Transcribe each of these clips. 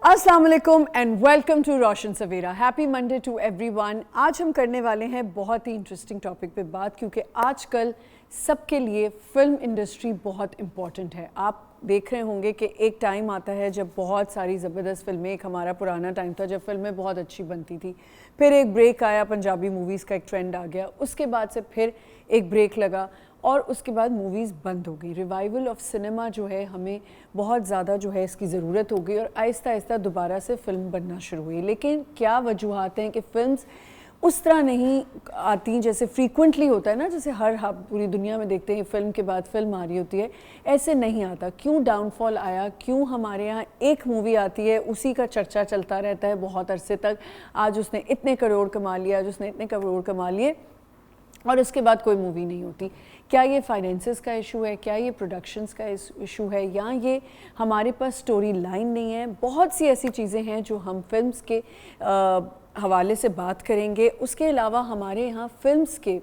अस्सलाम वालेकुम and welcome to Roshan Savera. Happy Monday to everyone. आज हम करने वाले हैं बहुत ही इंटरेस्टिंग टॉपिक पे बात, क्योंकि आजकल सबके लिए फिल्म इंडस्ट्री बहुत इम्पॉर्टेंट है। आप देख रहे होंगे कि एक टाइम आता है जब बहुत सारी ज़बरदस्त फिल्में, एक हमारा पुराना टाइम था जब फिल्में बहुत अच्छी बनती थी, फिर एक ब्रेक आया, पंजाबी मूवीज़ का एक ट्रेंड आ गया, उसके बाद से फिर एक ब्रेक लगा और उसके बाद मूवीज़ बंद हो गई। रिवाइवल ऑफ सिनेमा जो है, हमें बहुत ज़्यादा जो है इसकी ज़रूरत हो गई और आहिस्ता आहिस्ता दोबारा से फ़िल्म बनना शुरू हुई। लेकिन क्या वजूहात हैं कि फ़िल्म्स उस तरह नहीं आती जैसे फ्रीक्वेंटली होता है ना, जैसे हर पूरी दुनिया में देखते हैं फ़िल्म के बाद फिल्म आ रही होती है, ऐसे नहीं आता। क्यों डाउनफॉल आया? क्यों हमारे यहाँ एक मूवी आती है, उसी का चर्चा चलता रहता है बहुत अरसे तक, आज उसने इतने करोड़ कमा लिया, आज उसने इतने करोड़ कमा लिए, और उसके बाद कोई मूवी नहीं होती? क्या ये फाइनेंसेस का इशू है? क्या ये प्रोडक्शंस का इशू है? या ये हमारे पास स्टोरी लाइन नहीं है? बहुत सी ऐसी चीज़ें हैं जो हम फिल्म्स के हवाले से बात करेंगे। उसके अलावा हमारे यहाँ फिल्म्स के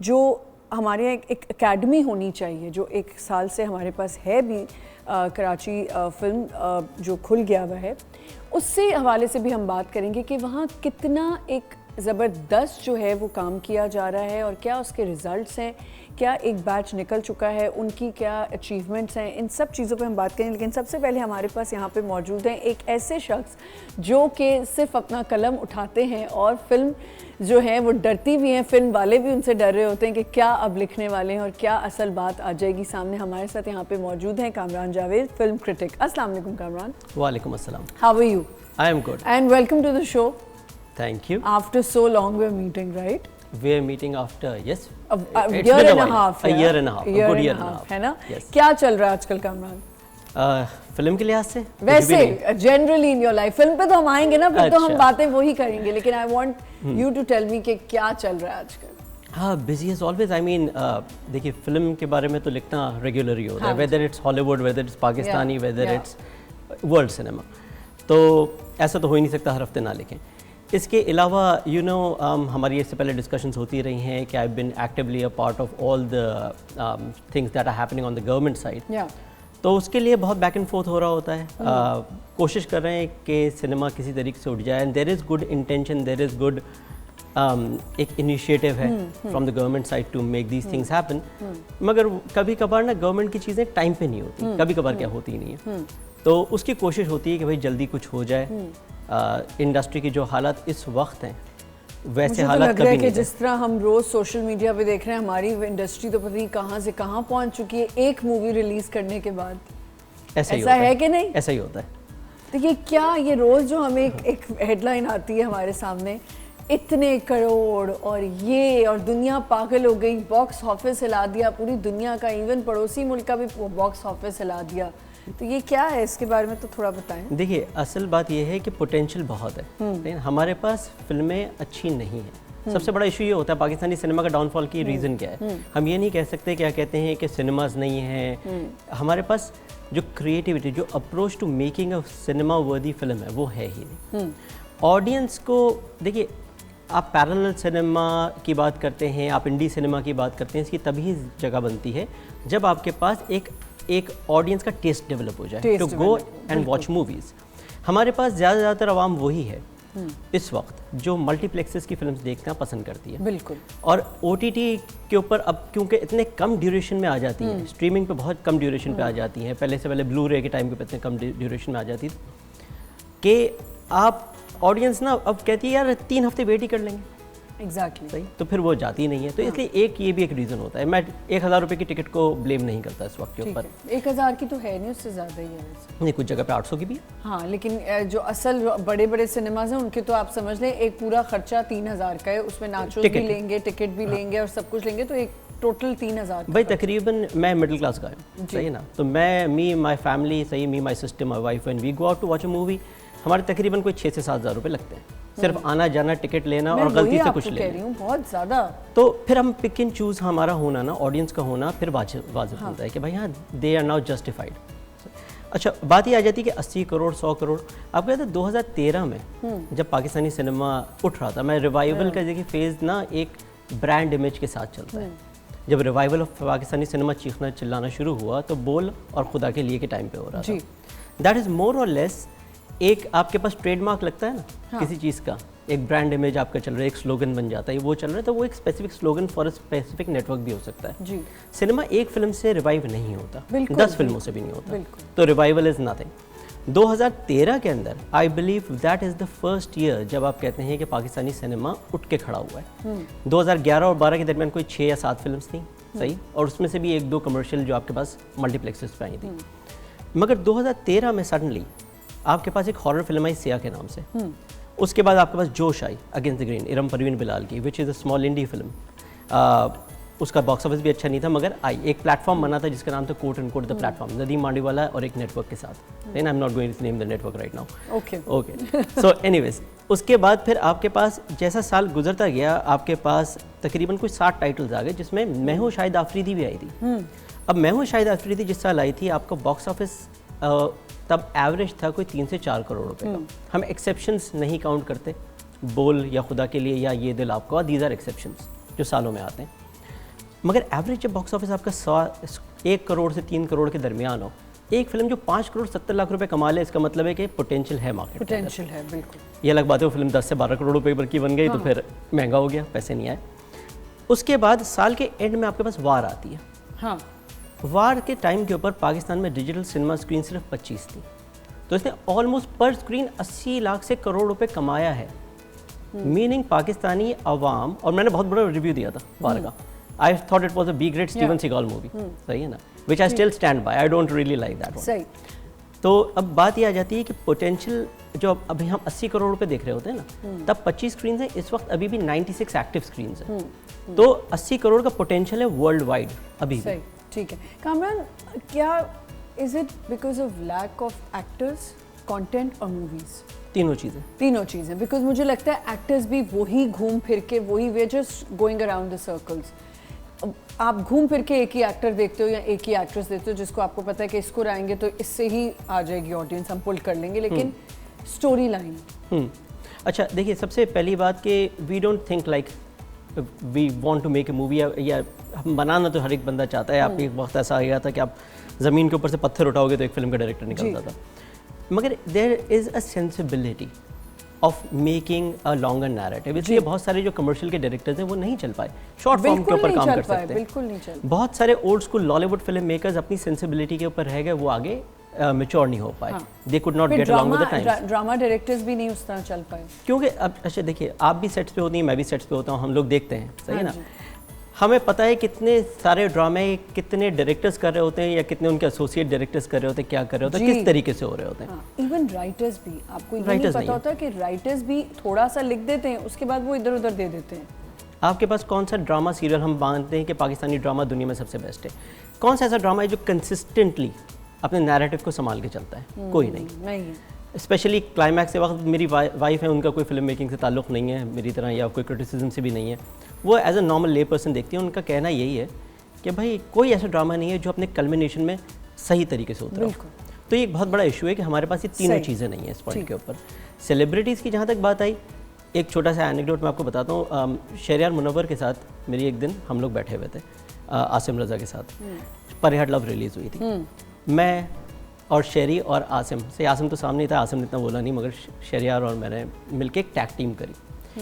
जो हमारे यहाँ एक एकेडमी होनी चाहिए, जो एक साल से हमारे पास है भी, कराची फिल्म जो खुल गया हुआ है, उससे हवाले से भी हम बात करेंगे कि वहाँ कितना एक ज़बरदस्त जो है वो काम किया जा रहा है और क्या उसके रिज़ल्ट्स हैं, क्या एक बैच निकल चुका है, उनकी क्या अचीवमेंट्स हैं, इन सब चीज़ों पे हम बात करें। लेकिन सबसे पहले हमारे पास यहाँ पे मौजूद हैं एक ऐसे शख्स जो कि सिर्फ अपना कलम उठाते हैं और फिल्म जो है वो डरती भी हैं, फिल्म वाले भी उनसे डर रहे होते हैं कि क्या अब लिखने वाले हैं और क्या असल बात आ जाएगी सामने। हमारे साथ यहाँ पे मौजूद हैं कामरान जावेद, फिल्म क्रिटिक। अस्सलाम वालेकुम कामरान। वालेकुम अस्सलाम। How are you? I am good and welcome to the show. Thank you. After so long we're meeting, right? We're meeting after, yes. A It's year been and a while. half. A yeah? year and a half. A good year and a half. है ना? Yes. क्या चल रहा है आजकल Kamran? Film के लिहाज से वैसे generally in your life, film पे तो हम आएंगे ना, फिर तो हम अच्छा। बातें वही करेंगे, लेकिन I want you to tell me कि क्या चल रहा है आजकल। हाँ, busy as always. I mean देखिए, फिल्म के बारे में तो लिखना रेगुलर ही होता है, whether it's Hollywood, whether it's Pakistani, whether it's world cinema. तो ऐसा तो हो ही नहीं सकता हर हफ्ते ना लिखें। इसके अलावा हमारी इससे पहले डिस्कशंस होती रही हैं कि I have been actively a part of all the things that are happening on the government side. तो उसके लिए बहुत बैक एंड फोर्थ हो रहा होता है। कोशिश कर रहे हैं कि सिनेमा किसी तरीके से उठ जाए, and there is good intention, there is good एक इनिशिएटिव है from the government side to make these things happen. मगर कभी कभार ना गवर्नमेंट की चीज़ें टाइम पे नहीं होती, कभी कभार क्या होती नहीं है, तो उसकी कोशिश होती है कि भाई जल्दी कुछ हो जाए। इंडस्ट्री की जो हालात इस वक्त हैं वैसे हालात कभी नहीं। जिस तरह हम रोज सोशल मीडिया पे देख रहे हैं, हमारी इंडस्ट्री तो पता नहीं कहाँ से कहाँ पहुँच चुकी है एक मूवी रिलीज करने के बाद। ऐसा है कि नहीं? ऐसा ही होता है। तो ये क्या, ये रोज जो हमें एक हेडलाइन आती है हमारे सामने, इतने करोड़ और ये, और दुनिया पागल हो गई, बॉक्स ऑफिस हिला दिया पूरी दुनिया का, इवन पड़ोसी मुल्क का भी बॉक्स ऑफिस हिला दिया। तो ये क्या है, इसके बारे में तो थोड़ा बताएं। देखिए, असल बात ये है कि पोटेंशियल बहुत है, लेकिन हमारे पास फिल्में अच्छी नहीं हैं। सबसे बड़ा इशू ये होता है पाकिस्तानी सिनेमा का डाउनफॉल की रीज़न क्या है। हम ये नहीं कह सकते, क्या कहते हैं कि सिनेमाज नहीं हैं, हमारे पास जो क्रिएटिविटी, जो approach to making a cinema worthy film है वो है ही नहीं। ऑडियंस को देखिए, आप पैरेलल सिनेमा की बात करते हैं, आप इंडी सिनेमा की बात करते हैं, इसकी तभी जगह बनती है जब आपके पास एक ऑडियंस का टेस्ट डेवलप हो जाए to go and watch movies. हमारे पास ज़्यादातर आवाम वही है इस वक्त जो मल्टीप्लेक्सेस की फिल्म्स देखना पसंद करती है। बिल्कुल। और OTT के ऊपर अब क्योंकि इतने कम ड्यूरेशन में आ जाती हैं, स्ट्रीमिंग पे बहुत कम ड्यूरेशन पे आ जाती हैं, पहले से पहले ब्लू रे के टाइम पे इतने कम ड्यूरेशन में आ जाती थी कि आप ऑडियंस ना अब कहती है यार 3 हफ्ते वेट ही कर लेंगे। एग्जैक्टली। सही, तो फिर वो जाती नहीं है। तो इसलिए ये भी एक रीज़न होता है। मैं 1000 रुपये की टिकट को ब्लेम नहीं करता इस वक्त के ऊपर। 1000 की तो है नहीं, उससे ज़्यादा ही है नहीं, कुछ जगह पे 800 की भी है। हाँ, लेकिन जो असल बड़े बड़े सिनेमाज हैं उनके तो आप समझ लें एक पूरा खर्चा 3000 का है, उसमें नाचोस भी लेंगे, टिकट भी लेंगे और सब कुछ लेंगे, तो एक टोटल 3000। भाई तकरीबन मैं मिडिल क्लास का हूँ, सही है ना, तो मैं माई फैमिली, सही, my sister, my wife, and we go out to watch a movie, हमारे तकरीबन कोई 6 से 7 हज़ार रुपये लगते हैं, सिर्फ आना जाना, टिकट लेना और गलती से कुछ लेना। बहुत ज़्यादा। तो फिर हम पिक एंड चूज़, हमारा होना ना, ऑडियंस का होना फिर वाजिब होता है कि भाई हाँ, दे आर नाउ जस्टिफाइड। अच्छा, बात ये आ जाती है कि 80 करोड़ 100 करोड़। आपको कहते हैं 2013 में जब पाकिस्तानी सिनेमा उठ रहा था, मैं रिवाइवल का देखिए फेज़ ना एक ब्रांड इमेज के साथ चलता है। जब रिवाइवल ऑफ पाकिस्तानी सिनेमा चीखना चिल्लाना शुरू हुआ तो बोल और खुदा के लिए के टाइम पे हो रहा था। दैट इज़ मोर और लेस एक आपके पास ट्रेडमार्क लगता है ना किसी चीज़ का, एक ब्रांड इमेज आपका चल रहा है, एक स्लोगन बन जाता है, वो चल रहा है, तो वो एक specific slogan for a specific network भी हो सकता है जी। सिनेमा एक फिल्म से रिवाइव नहीं होता, 10 फिल्मों से भी नहीं होता, तो रिवाइवल इज़ नथिंग। 2013 के अंदर I believe that is the first year जब आप कहते हैं कि पाकिस्तानी सिनेमा उठ के खड़ा हुआ है। 2011 और 12 के दरमियान कोई 6 या 7 फिल्म थी, सही, और उसमें से भी 1-2 कमर्शियल जो आपके पास मल्टीप्लेक्सेस पे आई थी। मगर 2013 में सडनली आपके पास एक हॉरर फिल्म आई सिया के नाम से, उसके बाद आपके पास जोश आई against the green, Iram Parveen Bilal की, which is a small indie film. उसका बॉक्स ऑफिस भी अच्छा नहीं था, मगर आई एक प्लेटफॉर्म बना था जिसका नाम था quote and quote the platform, Nadeem Mandviwalla और एक नेटवर्क के साथ। I am not going to name the network right now. Okay so anyways, उसके बाद फिर आपके पास जैसा साल गुजरता गया आपके पास तकरीबन कुछ 60 टाइटल्स आ गए, जिसमें मैं हूँ शाहिद आफरीदी भी आई थी। अब मैं हूँ शाहिद आफरीदी जिस साल आई थी, आपका बॉक्स ऑफिस तब एवरेज था कोई 3 से 4 करोड़ रुपए का। हम एक्सेप्शंस नहीं काउंट करते, बोल या खुदा के लिए या ये दिल आपका, दीज आर एक्सेप्शंस जो सालों में आते हैं। मगर एवरेज जब बॉक्स ऑफिस आपका 1 करोड़ से 3 करोड़ के दरमियान हो, एक फिल्म जो 5 करोड़ 70 लाख रुपए कमा ले, इसका मतलब है कि पोटेंशियल है मार्केट, पोटेंशियल है, बिल्कुल। ये अलग बात है वो फिल्म 10 से 12 करोड़ रुपए पर की बन गई, तो फिर महंगा हो गया, पैसे नहीं आए। उसके बाद साल के एंड में आपके पास वार आती है। हाँ, वार के टाइम के ऊपर पाकिस्तान में डिजिटल सिनेमा स्क्रीन सिर्फ 25 थी, तो इसने ऑलमोस्ट पर स्क्रीन 80 लाख से करोड़ रुपए कमाया है। मीनिंग पाकिस्तानी अवाम, और मैंने बहुत बड़ा रिव्यू दिया था वार का, I thought it was a B great Steven Seagal movie, सही है ना, which I still stand by, I don't really like that one. सही। तो अब बात ये आ जाती है कि पोटेंशियल जो अभी हम 80 करोड़ रुपए देख रहे होते हैं ना, तब 25 स्क्रीन है, इस वक्त अभी भी 96 एक्टिव स्क्रीन है, तो 80 करोड़ का पोटेंशियल है वर्ल्ड वाइड अभी भी। ठीक है कामरान, क्या is it because of lack of actors, content और मूवीज? तीनों चीज़ें, बिकॉज मुझे लगता है एक्टर्स भी वही घूम फिर के वही, वे just going around the circles. आप घूम फिर के एक ही एक्टर देखते हो या एक ही एक्ट्रेस देखते हो जिसको आपको पता है कि इसको लाएंगे तो इससे ही आ जाएगी ऑडियंस, हम पुल कर लेंगे, लेकिन स्टोरी लाइन। अच्छा देखिए, सबसे पहली बात कि we don't think like we want to make a movie, या हम बनाना तो हर एक बंदा चाहता है। आप एक वक्त ऐसा आ गया था कि आप ज़मीन के ऊपर से पत्थर उठाओगे तो एक फिल्म का डायरेक्टर निकलता था, मगर there is a sensibility of making a longer narrative, इसलिए बहुत सारे जो कमर्शियल के डायरेक्टर्स हैं वो नहीं चल पाए, शॉर्ट फॉर्म के ऊपर काम कर सकते हैं, बिल्कुल नहीं चल। बहुत सारे old school Lollywood film makers अपनी सेंसिबिलिटी के ऊपर रह गए, वो आगे मैच्योर नहीं हो पाए, they could not get along with the times. Drama directors भी नहीं उस तरह चल पाए, क्योंकि अब अच्छा देखिए, आप भी सेट्स पे होती हैं, मैं भी सेट्स पे होता हूँ, हम लोग देखते हैं, सही है ना, हमें पता है कितने सारे ड्रामे कितने डायरेक्टर्स कर रहे होते हैं या कितने उनके एसोसिएट डायरेक्टर्स कर रहे होते हैं, क्या कर रहे होते हैं, किस तरीके से हो रहे होते हैं। इवन राइटर्स भी, आपको ये नहीं पता होता कि राइटर्स भी थोड़ा सा लिख देते हैं, उसके बाद वो इधर उधर दे देते हैं। आपके पास कौन सा ड्रामा सीरियल हम मानते हैं कि पाकिस्तानी ड्रामा दुनिया में सबसे बेस्ट है? कौन सा ऐसा ड्रामा है जो कंसिस्टेंटली अपने नैरेटिव को संभाल के चलता है? कोई नहीं। स्पेशली क्लाइमैक्स के वक्त मेरी वाइफ है, उनका कोई फिल्म मेकिंग से ताल्लुक़ नहीं है मेरी तरह, या कोई क्रिटिसिज्म से भी नहीं है, वो एज अ नॉर्मल ले पर्सन देखती है। उनका कहना यही है कि भाई कोई ऐसा ड्रामा नहीं है जो अपने कल्मिनेशन में सही तरीके से उतरा। तो ये एक बहुत बड़ा इशू है कि हमारे पास ये तीनों चीज़ें नहीं है इस पॉइंट के ऊपर। सेलिब्रिटीज़ की जहाँ तक बात आई, एक छोटा सा एनेक्डोट मैं आपको बताता हूँ। शहरियार मुनव्वर के साथ मेरी एक दिन हम लोग बैठे हुए थे, आसिम रज़ा के साथ, पर हेड लव रिलीज़ हुई थी। मैं और शेरी और आसिम से, आसिम तो सामने था, आसिम ने इतना बोला नहीं, मगर शहरियार और मैंने मिलके एक टैग टीम करी,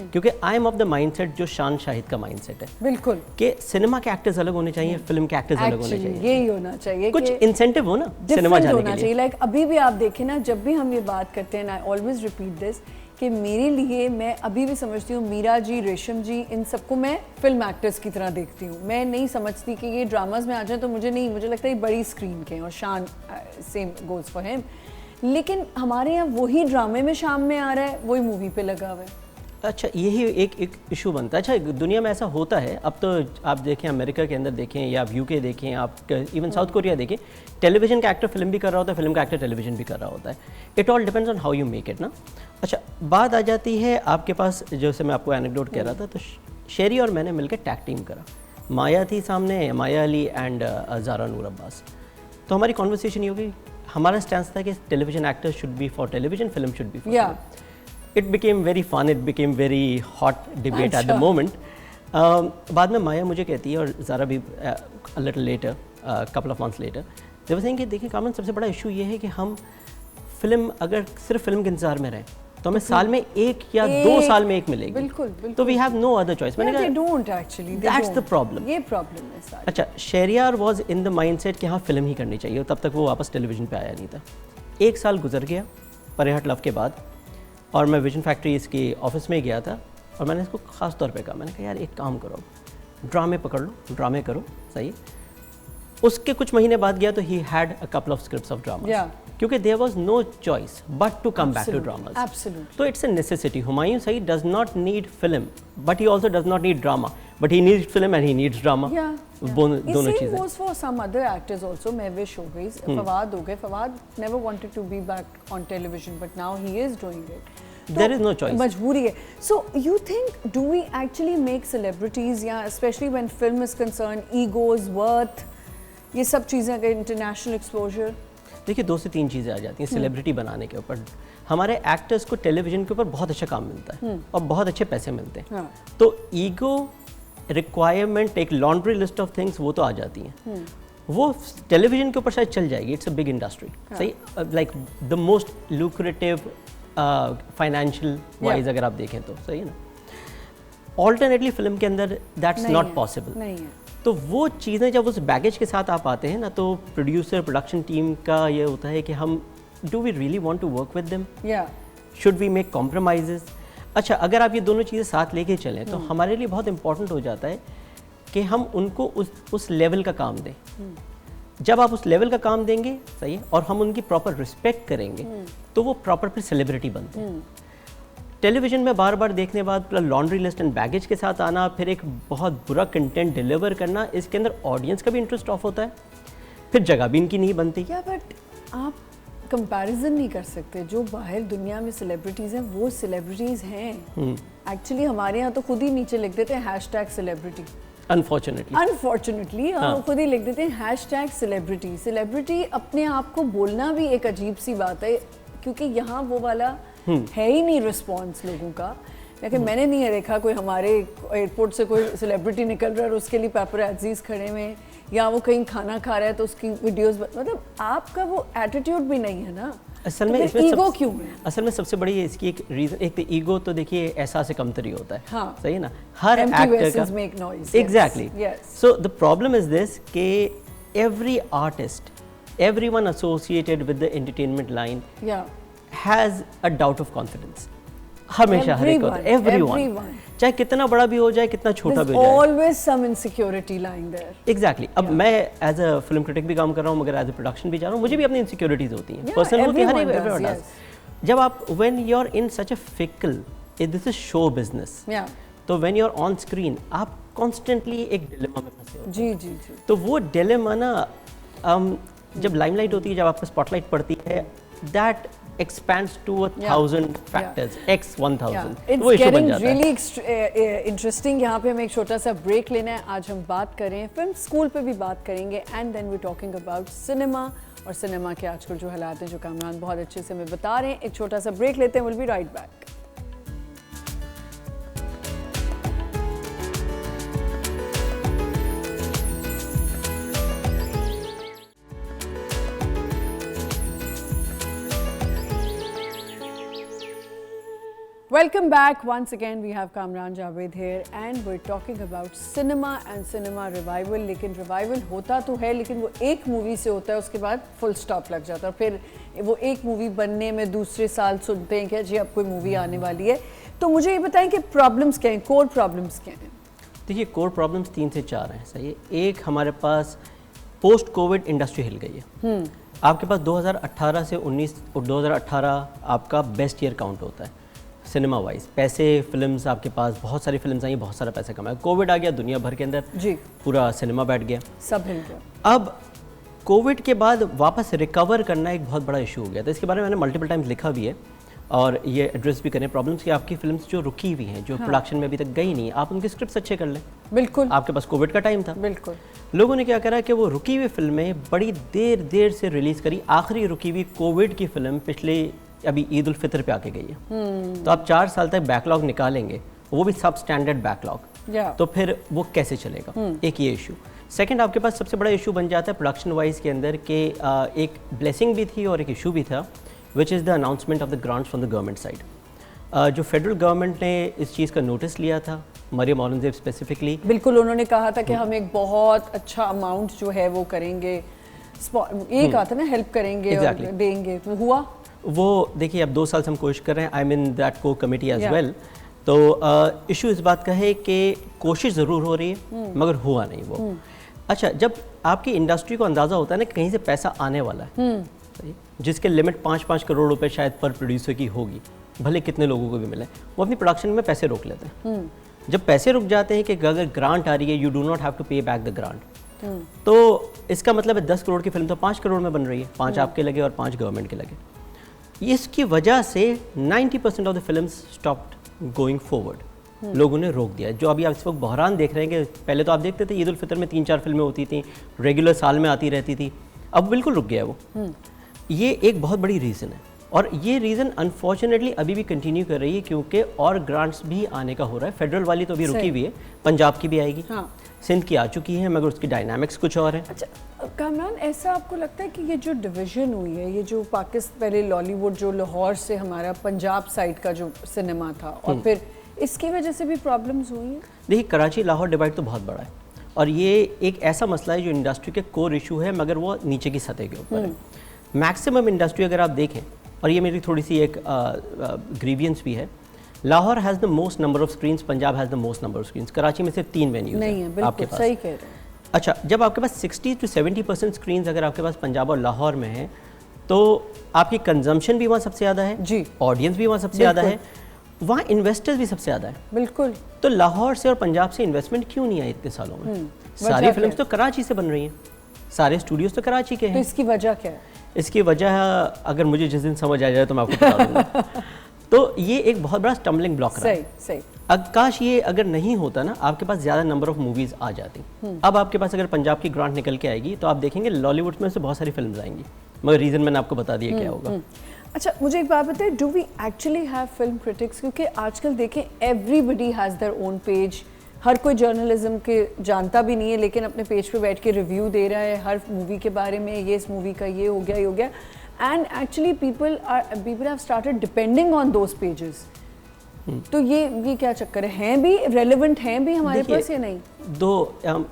क्योंकि I am of the mindset जो शान शाहिद का माइंडसेट है, बिल्कुल, कि सिनेमा के एक्टर्स अलग होने चाहिए, फिल्म के एक्टर्स अलग होने चाहिए, यही होना चाहिए, कुछ इंसेंटिव हो ना सिनेमा जाने के लिए। लाइक अभी भी आप देखें ना, जब भी हम ये बात करते हैं, आई ऑलवेज रिपीट दिस कि मेरे लिए, मैं अभी भी समझती हूँ मीरा जी, रेशम जी, इन सबको मैं फिल्म एक्टर्स की तरह देखती हूँ। मैं नहीं समझती कि ये ड्रामाज में आ जाए, तो मुझे लगता है ये बड़ी स्क्रीन के हैं, और शान सेम गोज फॉर हिम। लेकिन हमारे यहाँ वही ड्रामे में शाम में आ रहा है, वही मूवी पे लगा हुआ है। अच्छा, यही एक इशू बनता है। अच्छा, दुनिया में ऐसा होता है, अब तो आप देखें अमेरिका के अंदर देखें, या आप यूके देखें, आप इवन साउथ कोरिया देखें, टेलीविजन का एक्टर फिल्म भी कर रहा होता है, फिल्म का एक्टर टेलीविजन भी कर रहा होता है। It all depends on how you make it ना। अच्छा, बात आ जाती है आपके पास, जैसे मैं आपको एनेक्डोट कह रहा था, तो शेरी और मैंने मिलकर टैग टीम करा। माया थी सामने, माया अली एंड ज़ारा नूर अब्बास। तो हमारी कॉन्वर्सेशन ये हो गई, हमारा स्टैंस था कि television actor should be for television, film should be for film. It became very fun, it became very hot debate at the moment. बाद में माया मुझे कहती है, और ज़ारा भी a little later, couple of months later, they were saying कि देखिए कामरान, सबसे बड़ा इशू ये है कि हम फिल्म अगर सिर्फ फिल्म के इंतजार में रहे तो हमें साल में एक या 2 साल में एक मिलेगी। बिल्कुल, तो we have no other choice. मैंने they don't actually, they that's the don't. Problem. ये प्रॉब्लम है सारी। अच्छा, Shehryar was in the mindset कि हाँ फिल्म ही करनी चाहिए, तब तक वो वापस टेलीविजन पे आया नहीं था। 1 साल गुजर गया परेहट लव के बाद, और मैं विजन फैक्ट्री इसके ऑफिस में गया था और मैंने इसको ख़ास तौर पे कहा, मैंने कहा यार एक काम करो, ड्रामे पकड़ लो, ड्रामे करो, सही। उसके कुछ महीने बाद गया तो he had a couple of scripts of drama, क्योंकि there was no choice but to come back to dramas. Absolutely. तो it's a necessity. Humayun Saeed does not need film but he also does not need drama, but he needs film and he needs drama. दोनों चीज़ें। goes for some other actors also. Mahwish हो गई, फवाद हो गए। Fawad never wanted to be back on television, but now he is doing it. There is no choice. मजबूरी है। So you think, do we actually make celebrities, या especially when film is concerned, egos, worth, ये सब चीज़ें, अगर international exposure? देखिए 2 से 3 चीज़ें आ जाती हैं सेलिब्रिटी बनाने के ऊपर। हमारे एक्टर्स को टेलीविजन के ऊपर बहुत अच्छा काम मिलता है और बहुत अच्छे पैसे मिलते हैं। हाँ। तो ईगो रिक्वायरमेंट, एक लॉन्ड्री लिस्ट ऑफ थिंग्स, वो तो आ जाती हैं। वो टेलीविजन के ऊपर शायद चल जाएगी, इट्स अ बिग इंडस्ट्री, सही, like the most lucrative financial wise अगर आप देखें तो, सही है ना। ऑल्टरनेटली फिल्म के अंदर दैट्स नॉट पॉसिबल। नहीं है। तो वो चीज़ें जब उस बैगेज के साथ आप आते हैं ना, तो प्रोड्यूसर, प्रोडक्शन टीम का ये होता है कि हम do we really want to work with them, should we make compromises. अच्छा, अगर आप ये दोनों चीज़ें साथ लेके चलें तो हमारे लिए बहुत इंपॉर्टेंट हो जाता है कि हम उनको उस लेवल का काम दें। जब आप उस लेवल का काम देंगे, सही है, और हम उनकी प्रॉपर रिस्पेक्ट करेंगे तो वो प्रॉपर फिर सेलिब्रिटी बनते हैं। टेलीविजन में बार बार देखने बाद plus laundry list and baggage के साथ आना, फिर एक बहुत बुरा कंटेंट डिलीवर करना, इसके अंदर ऑडियंस का भी इंटरेस्ट ऑफ होता है, फिर जगह भी इनकी नहीं बनती। या बट आप कंपैरिजन नहीं कर सकते। जो बाहर दुनिया में सेलिब्रिटीज़ हैं वो सेलिब्रिटीज़ हैं। एक्चुअली हमारे यहाँ तो खुद ही नीचे लिख देते हैं #सेलिब्रिटी। अनफॉर्चुनेटली हम खुद ही लिख देते हैं #सेलिब्रिटी। सेलिब्रिटी अपने आप को बोलना भी एक अजीब सी बात है, क्योंकि यहाँ वो वाला है ही नहीं रिस्पॉन्स लोगों का। लेकिन मैंने नहीं देखा कोई हमारे एयरपोर्ट से कोई सेलिब्रिटी निकल रहा है और उसके लिए पेपराजीज खड़े हुए, या वो कहीं खाना खा रहा है तो उसकी वीडियोस, मतलब आपका वो एटीट्यूड भी नहीं है ना। असल में तो इसमें ईगो क्यों है? असल में सबसे बड़ी इसकी एक रीजन, एक तो ईगो तो देखिए एहसास कमतरी होता है, हाँ। सही है ना, हर एक्टर का make noise. Exactly. Yes. So the problem is this कि every artist, everyone associated with the entertainment line has a doubt of confidence. हमेशा हर एक होता है, everyone, चाहे कितना बड़ा भी हो जाए, कितना छोटा भी हो जाए, always some insecurity lying there. Exactly. अब मैं एज अ फिल्म क्रिटिक भी काम कर रहा हूँ, मगर एज अ प्रोडक्शन भी जा रहा हूँ, मुझे भी अपनी इनसिक्योरिटीज होती हैं, पर्सनल होती है, everyone does. जब आप when you're in such a fickle, this is show business, तो when you're on screen आप constantly एक डिलेमा में फंसे हो। जी। तो वो डिलेमा ना, जब लाइमलाइट होती है, जब आप पे स्पॉटलाइट पड़ती है, that expands to 1,000 factors, x 1,000, वो इशू बन जाता है। really interesting। यहाँ पे हमें एक छोटा सा ब्रेक लेना है। आज हम बात करें फिल्म स्कूल पे भी बात करेंगे, and then we talking about cinema, और सिनेमा के आजकल जो हालात हैं, जो कामरान बहुत अच्छे से हमें बता रहे हैं। एक छोटा सा ब्रेक लेते हैं, will be right back. Welcome back once again. We have Kamran Javed here and we're talking about cinema and cinema revival. लेकिन revival होता तो है, लेकिन वो एक मूवी से होता है, उसके बाद full stop लग जाता है, फिर वो एक मूवी बनने में दूसरे साल सुनते हैं कि जी अब कोई मूवी आने वाली है। तो मुझे ये बताएं कि प्रॉब्लम्स क्या हैं, कोर प्रॉब्लम्स क्या हैं? देखिए कोर प्रॉब्लम्स 3 से 4 हैं, सही है। एक, हमारे पास पोस्ट कोविड इंडस्ट्री हिल गई है। आपके पास 2018 से 19, 2018 आपका बेस्ट ईयर काउंट होता है सिनेमा वाइज। पैसे, फिल्म्स, आपके पास बहुत सारी फिल्म्स आई, बहुत सारा पैसा कमाया। कोविड आ गया, दुनिया भर के अंदर जी पूरा सिनेमा बैठ गया, सब हिल गया। अब कोविड के बाद वापस रिकवर करना एक बहुत बड़ा इशू हो गया था। इसके बारे में मैंने मल्टीपल टाइम्स लिखा भी है और ये एड्रेस भी करें प्रॉब्लम्स कि आपकी फिल्म्स जो रुकी हुई हैं, जो प्रोडक्शन में अभी तक गई नहीं, आप उनके स्क्रिप्ट्स अच्छे कर लें। बिल्कुल, आपके पास कोविड का टाइम था, बिल्कुल। लोगों ने क्या करा कि वो रुकी हुई फिल्में बड़ी देर से रिलीज़ करी। आखिरी रुकी हुई कोविड की फिल्म पिछले अभी ईद उल फितर पे आके गई है। तो आप 4 साल तक बैकलॉग निकालेंगे, वो भी सब स्टैंडर्ड बैकलॉग, तो फिर वो कैसे चलेगा? एक ये इशू। सेकंड, आपके पास सबसे बड़ा इशू बन जाता है प्रोडक्शन वाइज के अंदर कि एक ब्लेसिंग भी थी और एक इशू भी था which is the announcement of the grants from the government side. जो फेडरल गवर्नमेंट ने इस चीज़ का नोटिस लिया था, मरियम औरंगजेब स्पेसिफिकली, बिल्कुल उन्होंने कहा था कि हम एक बहुत अच्छा अमाउंट जो है वो करेंगे, ये कहा था ना, हेल्प करेंगे और देंगे, वो हुआ? वो देखिए अब 2 साल से हम कोशिश कर रहे हैं, आई मीन दैट को कमेटी एज वेल। तो इशू इस बात का है कि कोशिश ज़रूर हो रही है मगर हुआ नहीं वो। अच्छा, जब आपकी इंडस्ट्री को अंदाज़ा होता है ना कहीं से पैसा आने वाला है, जिसके लिमिट 5-5 करोड़ रुपए शायद पर प्रोड्यूसर की होगी, भले कितने लोगों को भी मिले, वो अपनी प्रोडक्शन में पैसे रोक लेते हैं। जब पैसे रुक जाते हैं कि अगर ग्रांट आ रही है, you do not have to pay back the grant, तो इसका मतलब है 10 करोड़ की फिल्म तो 5 करोड़ में बन रही है, 5 आपके लगे और 5 गवर्नमेंट के लगे। इसकी वजह से 90% of the films stopped going forward, लोगों ने रोक दिया। जो अभी आप इस वक्त बहरान देख रहे हैं कि पहले तो आप देखते थे ईद उल फितर में 3-4 फिल्में होती थी, रेगुलर साल में आती रहती थी, अब बिल्कुल रुक गया है वो। ये एक बहुत बड़ी रीज़न है और ये रीज़न अनफॉर्चुनेटली अभी भी कंटिन्यू कर रही है क्योंकि और ग्रांट्स भी आने का हो रहा है। फेडरल वाली तो अभी रुकी हुई है, पंजाब की भी आएगी, सिंध की आ चुकी है, मगर उसकी डायनामिक्स कुछ और है। अच्छा कामरान, ऐसा आपको लगता है कि ये जो डिवीज़न हुई है, ये जो पाकिस्तान, पहले लॉलीवुड जो लाहौर से हमारा पंजाब साइड का जो सिनेमा था, और फिर इसकी वजह से भी प्रॉब्लम्स हुई हैं? देखिए, कराची लाहौर डिवाइड तो बहुत बड़ा है और ये एक ऐसा मसला है जो इंडस्ट्री के कोर इशू है, मगर वो नीचे की सतह के ऊपर है। मैक्सिमम इंडस्ट्री अगर आप देखें, और ये मेरी थोड़ी सी एक ग्रीवियंस भी है, Lahore has the most number of screens, Punjab has the most number of screens, Karachi में सिर्फ 3 वेन्यूज़ नहीं है, आपके पास। सही कह रहे हैं। अच्छा, जब आपके पास 60 to 70% स्क्रीन्स अगर आपके पास पंजाब और लाहौर में है, तो आपकी कंजम्पशन भी वहाँ सबसे ज़्यादा है जी, ऑडियंस भी वहाँ सबसे ज़्यादा है, वहाँ इन्वेस्टर्स भी सबसे ज़्यादा है। बिल्कुल। तो लाहौर से और पंजाब से इन्वेस्टमेंट क्यों नहीं आई इतने सालों में? सारी फिल्म तो कराची से बन रही हैं, सारे स्टूडियोज तो कराची के हैं। तो इसकी वजह क्या है? इसकी वजह अगर मुझे जिस दिन समझ आ जाए तो मैं आपको बता दूंगा। तो ये एक बहुत बड़ा स्टम्बलिंग ब्लॉक रहा है। सही। काश ये अगर नहीं होता ना, आपके पास ज़्यादा नंबर ऑफ मूवीज़ आ जाती। अब आपके पास अगर पंजाब की ग्रांट निकल के आएगी तो आप देखेंगे लॉलीवुड में से बहुत सारी फिल्म्स आएंगी, मगर रीज़न मैंने आपको बता दिया क्या होगा। अच्छा, मुझे एक बात बताइए, do we actually have film critics? क्योंकि आजकल देखें everybody has their own page, हर कोई जर्नलिज्म के जानता भी नहीं है लेकिन अपने पेज पे बैठ के रिव्यू दे रहा है हर मूवी के बारे में, ये इस मूवी का ये हो गया, ये हो गया, and actually people have started depending on those pages. तो ये क्या चक्कर है? हैं भी रेलेवेंट, हैं भी हमारे पास या नहीं?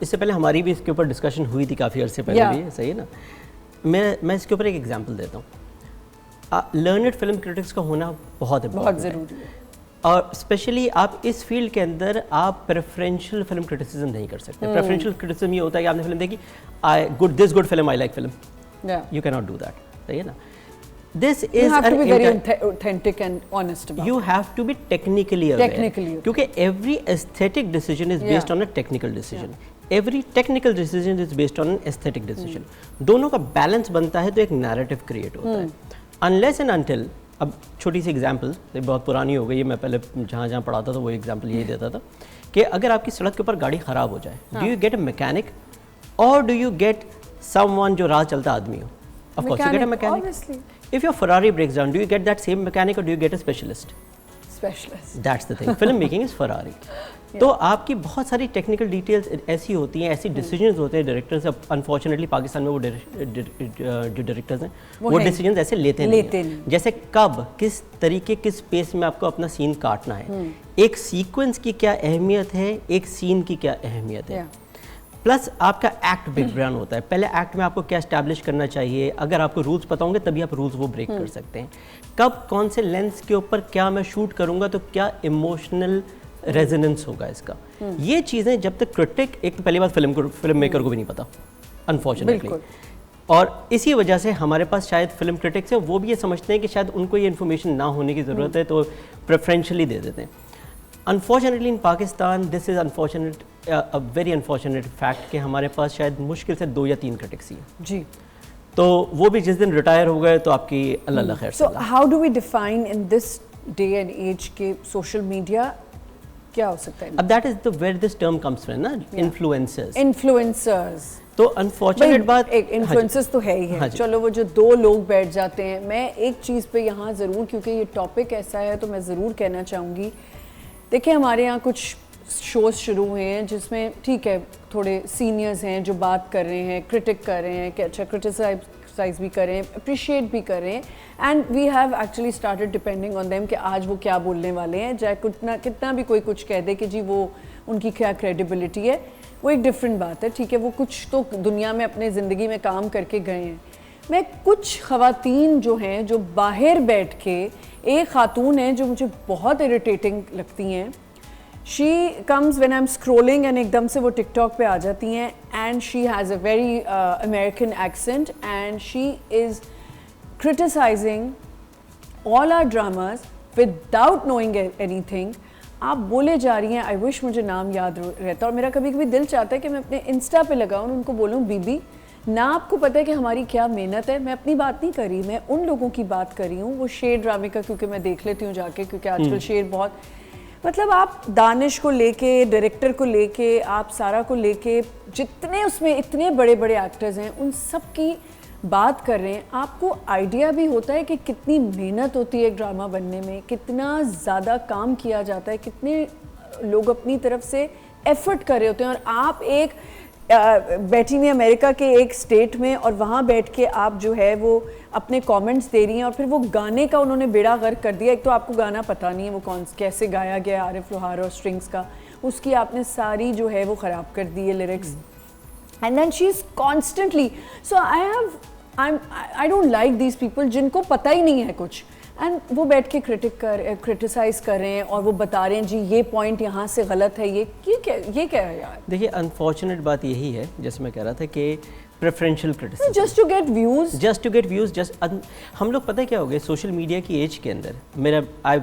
इससे पहले हमारी भी इसके ऊपर डिस्कशन हुई थी काफ़ी अर्से पहले भी, सही है ना। मैं इसके ऊपर एक एग्जांपल देता हूँ। लर्नड फिल्म क्रिटिक्स का होना बहुत ज़रूरी है और स्पेशली आप इस फील्ड के अंदर आप प्रेफरेंशियल फिल्म क्रिटिसिज्म नहीं कर सकते। प्रेफरेंशियल क्रिटिसिज्म ये होता है कि आपने फिल्म देखी, this good film, I like film, you can not do that, सही है ना। This is you have to be very authentic and honest about you it. have to be technically aware क्योंकि every aesthetic decision is based on a technical decision, every technical decision is based on an aesthetic decision. दोनों का balance बनता है तो एक narrative create होता है। Unless and until, अब छोटी सी एग्जांपल, बहुत पुरानी हो गई है, मैं पहले जहाँ पढ़ाता था वो एग्जांपल यही देता था कि अगर आपकी सड़क के ऊपर गाड़ी ख़राब हो जाए, do you get a mechanic और डू यू गेट समवन जो राह चलता आदमी हो? Of course you get a mechanic. Obviously. If your Ferrari breaks down, do you get that same mechanic or do you get a specialist? That's the thing. Film making is Ferrari. तो आपकी बहुत सारी technical details ऐसी होती हैं, ऐसी decisions होते हैं डायरेक्टर्स। अब अनफॉर्चुनेटली पाकिस्तान में वो जो डायरेक्टर्स हैं वो डिसीजंस ऐसे लेते नहीं। जैसे कब, किस तरीके, किस स्पेस में आपको अपना सीन काटना है, एक सीक्वेंस की क्या अहमियत है, एक सीन की क्या अहमियत है, प्लस आपका एक्ट बैकग्राउंड होता है। पहले एक्ट में आपको क्या एस्टैब्लिश करना चाहिए, अगर आपको रूल्स पता होंगे तभी आप रूल्स वो ब्रेक कर सकते हैं। कब कौन से लेंस के ऊपर क्या मैं शूट करूंगा तो क्या इमोशनल रेजोनेंस होगा इसका, ये चीज़ें जब तक क्रिटिक, एक तो पहली बात फिल्म मेकर को भी नहीं पता अनफॉर्चुनेटली, और इसी वजह से हमारे पास शायद फिल्म क्रिटिक्स हैं वो भी ये समझते हैं कि शायद उनको ये इन्फॉर्मेशन ना होने की ज़रूरत है तो प्रेफरेंशियली दे देते हैं। Unfortunately in Pakistan this is unfortunate, a very unfortunate fact कि हमारे पास शायद मुश्किल से 2 या 3 क्रिटिक्स ही हैं जी, तो वो भी जिस दिन रिटायर हो गए तो आपकी अल्लाह खैर। So how do we define in this day and age के सोशल मीडिया क्या हो सकता है? अब that is the where this term comes from ना, इन्फ्लुएंसर्स। तो अनफॉर्चुनेट बात, एक इन्फ्लुएंसर्स तो है ही है, चलो वो जो 2 लोग बैठ जाते हैं। मैं एक चीज़ पे यहाँ ज़रूर, क्योंकि ये टॉपिक ऐसा है तो मैं ज़रूर कहना चाहूँगी, देखिए हमारे यहाँ कुछ शोज़ शुरू हुए हैं जिसमें ठीक है थोड़े सीनियर्स हैं जो बात कर रहे हैं, क्रिटिक कर रहे हैं कि अच्छा क्रिटिसाइज भी करें, अप्रिशिएट भी करें, and we have actually started depending on them कि आज वो क्या बोलने वाले हैं, चाहे कितना भी कोई कुछ कह दे कि जी वो उनकी क्या क्रेडिबिलिटी है, वो एक डिफरेंट बात है, ठीक है, वो कुछ तो दुनिया में अपने ज़िंदगी में काम करके गए हैं। मैं कुछ ख़वातीन जो हैं जो बाहर बैठ के, एक ख़ातून है जो मुझे बहुत इरिटेटिंग लगती हैं, she comes when I am scrolling and एकदम से वो टिकटॉक पे आ जाती हैं, and she has a very American accent and she is criticizing all our dramas without knowing anything. आप बोले जा रही हैं, आई विश मुझे नाम याद रहता, और मेरा कभी कभी दिल चाहता है कि मैं अपने इंस्टा पे लगाऊं, उनको बोलूं बीबी ना आपको पता है कि हमारी क्या मेहनत है। मैं अपनी बात नहीं कर रही, मैं उन लोगों की बात कर रही हूँ, वो शेर ड्रामे का, क्योंकि मैं देख लेती हूँ जाके, क्योंकि आजकल शेर बहुत, मतलब आप दानिश को लेके, डायरेक्टर को लेके, आप सारा को लेके, जितने उसमें इतने बड़े बड़े एक्टर्स हैं उन सब की बात कर रहे हैं। आपको आइडिया भी होता है कि कितनी मेहनत होती है एक ड्रामा बनने में, कितना ज़्यादा काम किया जाता है, कितने लोग अपनी तरफ से एफर्ट कर रहे होते हैं, और आप एक बैठी हुई अमेरिका के एक स्टेट में, और वहाँ बैठ के आप जो है वो अपने कमेंट्स दे रही हैं, और फिर वो गाने का उन्होंने बेड़ा गर्क कर दिया। एक तो आपको गाना पता नहीं है वो कैसे गाया गया, आरिफ लोहार और स्ट्रिंग्स का, उसकी आपने सारी जो है वो ख़राब कर दी है lyrics, and then she is constantly, so I don't like these people जिनको पता ही नहीं है कुछ, एंड वो बैठ के क्रिटिसाइज़ कर रहे हैं, और वो बता रहे हैं जी ये पॉइंट यहाँ से गलत है, ये क्या है यार। देखिए अनफॉर्चुनेट बात यही है, जैसे मैं कह रहा था कि preferential criticism, just to get views, हम लोग पता है क्या हो गए सोशल मीडिया की एज के अंदर। मेरा I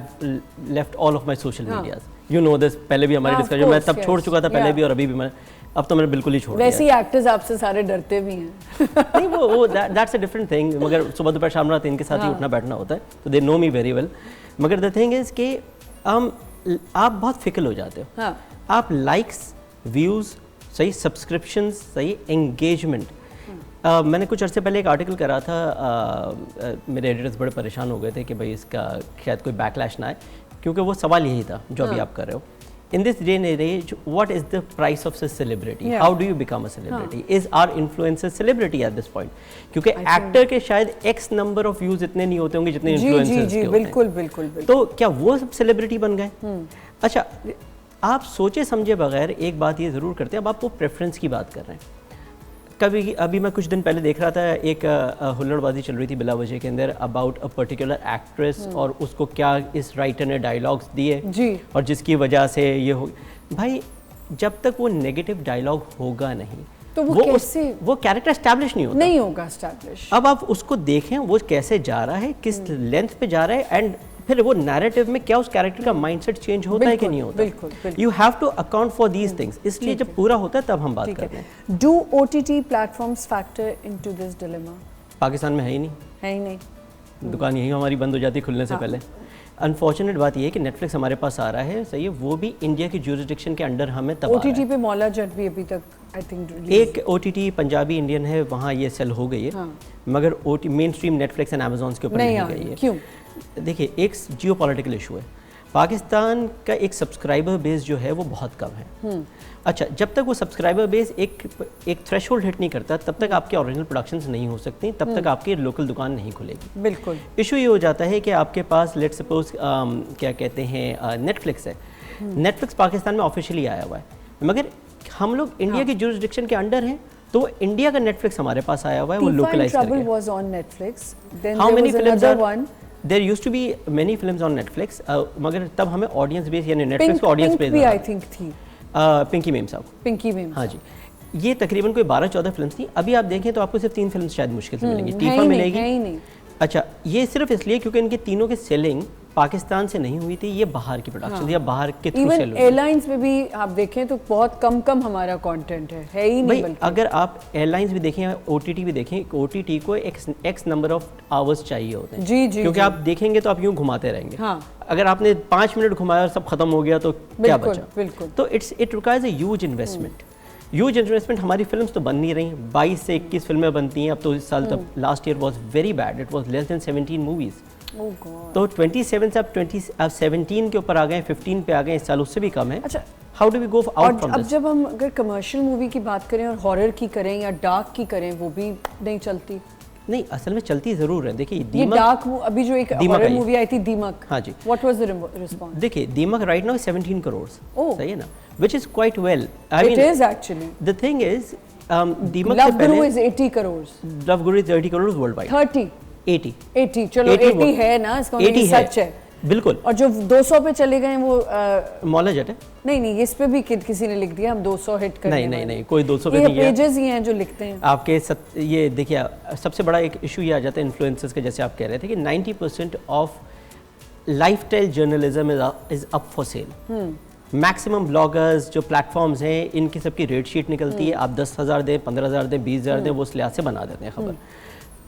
left all of my social medias, you know this, पहले भी हमारी डिस्कशन, मैं तब छोड़ चुका था पहले भी, और अभी भी मैं, अब तो मैंने बिल्कुल ही छोड़ दिया। वैसे ही एक्टर्स आपसे सारे डरते भी हैं। नहीं वो दैट्स अ डिफरेंट थिंग, मगर सुबह दोपहर शाम रात इनके साथ ही उठना बैठना होता है, तो they know me very well. मगर द थिंग इज कि आप बहुत फिकल हो जाते हो। आप लाइक्स, व्यूज़ सही, सब्सक्रिप्शंस सही, एंगेजमेंट। मैंने कुछ अर्से पहले एक आर्टिकल करा था, मेरे एडिटर्स बड़े परेशान हो गए थे कि भाई इसका शायद कोई बैकलैश ना आए, क्योंकि वो सवाल यही था जो अभी आप कर रहे हो। In this day and age, what is the price of a celebrity? How do you become a celebrity? Is our influencer celebrity at this point? क्योंकि एक्टर के शायद X number of views इतने नहीं होते होंगे जितने influencers के होते हैं। बिल्कुल। तो क्या वो सब सेलिब्रिटी बन गए? अच्छा, आप सोचे समझे बगैर एक बात ये ज़रूर करते हैं, अब आप वो प्रेफरेंस की बात कर रहे हैं। कभी अभी मैं कुछ दिन पहले देख रहा था, एक हुल्लड़बाजी चल रही थी बिला वजह के अंदर अबाउट अ पर्टिकुलर एक्ट्रेस, और उसको क्या इस राइटर ने डायलॉग्स दिए जी, और जिसकी वजह से ये हो। भाई जब तक वो नेगेटिव डायलॉग होगा नहीं तो वो कैरेक्टर एस्टैब्लिश नहीं होगा एस्टैब्लिश। अब आप उसको देखें वो कैसे जा रहा है, किस लेंथ पे जा रहा है, एंड फिर वो नैरेटिव में क्या उस कैरेक्टर का माइंडसेट चेंज होता है कि नहीं होता। बिल्कुल। You have to account for these things, इसलिए जब पूरा होता है तब हम बात करते हैं। Do OTT platforms factor into this dilemma? Pakistan में है ही नहीं, दुकान यही हमारी बंद हो जाती है खुलने से पहले। अनफॉर्चुनेट बात यह है कि नेटफ्लिक्स हमारे पास आ रहा है, सही है, वो भी इंडिया की ज्यूरिसडिक्शन के अंडर हमें तब OTT पे मौला जट भी अभी तक आई थिंक एक OTT पंजाबी इंडियन है, वहाँ ये सेल हो गई है, मगर main stream Netflix and Amazon के ऊपर नहीं गई है। क्यों? देखिए एक जियो पॉलिटिकल इशू है, पाकिस्तान का एक सब्सक्राइबर बेस जो है वो बहुत कम है। अच्छा, जब तक वो सब्सक्राइबर बेस एक थ्रेशोल्ड हिट नहीं करता, तब तक आपके ओरिजिनल प्रोडक्शंस नहीं हो सकती, तब तक आपकी लोकल दुकान नहीं खुलेगी। बिल्कुल। इशू ये हो जाता है कि आपके पास लेट्स सपोज क्या कहते हैं नेटफ्लिक्स है, नेटफ्लिक्स पाकिस्तान में ऑफिशियली आया हुआ है, मगर हम लोग इंडिया की ज्यूरिसडिक्शन के अंडर हैं, तो इंडिया का नेटफ्लिक्स हमारे पास आया हुआ है, वो लोकलाइज करके। was on Netflix. Then How there many was films another are one. There used to be many films on Netflix, मगर तब हमें ऑडियंस बेस यानी नेटफ्लिक्स का ऑडियंस बेस भी आई थिंक थी। पिंकी मेम साहब, पिंकी मेम, हाँ जी, ये तकरीबन कोई 12-14 फिल्म्स थी। अभी आप देखें तो आपको सिर्फ 3 फिल्म्स शायद मुश्किल से मिलेंगी, टीफा मिलेगी। अच्छा, ये सिर्फ इसलिए क्योंकि इनके तीनों की सेलिंग पाकिस्तान से नहीं हुई थी, ये बाहर की प्रोडक्शन या बाहर के थ्रू सेल हुई। एयरलाइंस में भी आप देखें तो बहुत कम हमारा कंटेंट है ही नहीं। भाई अगर आप एयरलाइंस भी देखें, OTT भी देखें, OTT को एक्स नंबर ऑफ आवर्स चाहिए होते हैं जी, क्योंकि आप देखेंगे तो आप यूँ घुमाते रहेंगे। अगर आपने 5 मिनट घुमाया और सब खत्म हो गया तो क्या बचा? बिल्कुल। तो it requires a huge investment. हमारी फिल्म्स तो बन नहीं रही, 22 से 21 फिल्में बनती हैं अब तो। इस साल तक last year was very bad, it was less than 17 movies. तो 27 से अब 17 के ऊपर आ गए, 15 पे आ गए, इस साल उससे भी कम है। अच्छा, how do we go out from this? अब जब हम अगर कमर्शियल मूवी की बात करें और हॉरर की करें या डार्क की करें, वो भी नहीं चलती। नहीं, असल में चलती ज़रूर है। देखिए ये दीमक, डार्क अभी जो एक हॉरर मूवी आई थी दीमक, हाँ जी, व्हाट वाज द रिस्पांस? देखिए दीमक राइट नाउ 17 करोड़, सही है ना, which is quite well. It is actually, the thing is दीमक लव से पहले गुरु is 80 crore, love Guru is 30 crore world wide. 30 80 चलो 80 है ना, इसका मतलब सच है बिल्कुल। और जो 200 पे चले गए वो मौलाजट है। नहीं इस पे भी किसी ने लिख दिया हम 200 हिट करेंगे। नहीं कोई 200 पे नहीं है, ये पेजेस ही हैं जो लिखते हैं आपके ये देखिए सबसे बड़ा एक इशू ये आ जाता है इन्फ्लुएंसर्स के, जैसे आप कह रहे थे कि 90% of lifestyle journalism is up for sale. Maximum bloggers जो प्लेटफॉर्म्स हैं इनकी सबकी रेट शीट निकलती है, आप 10,000 दें, 15,000 दें, 20,000 दें, वो उस लिहाज से बना देते हैं खबर।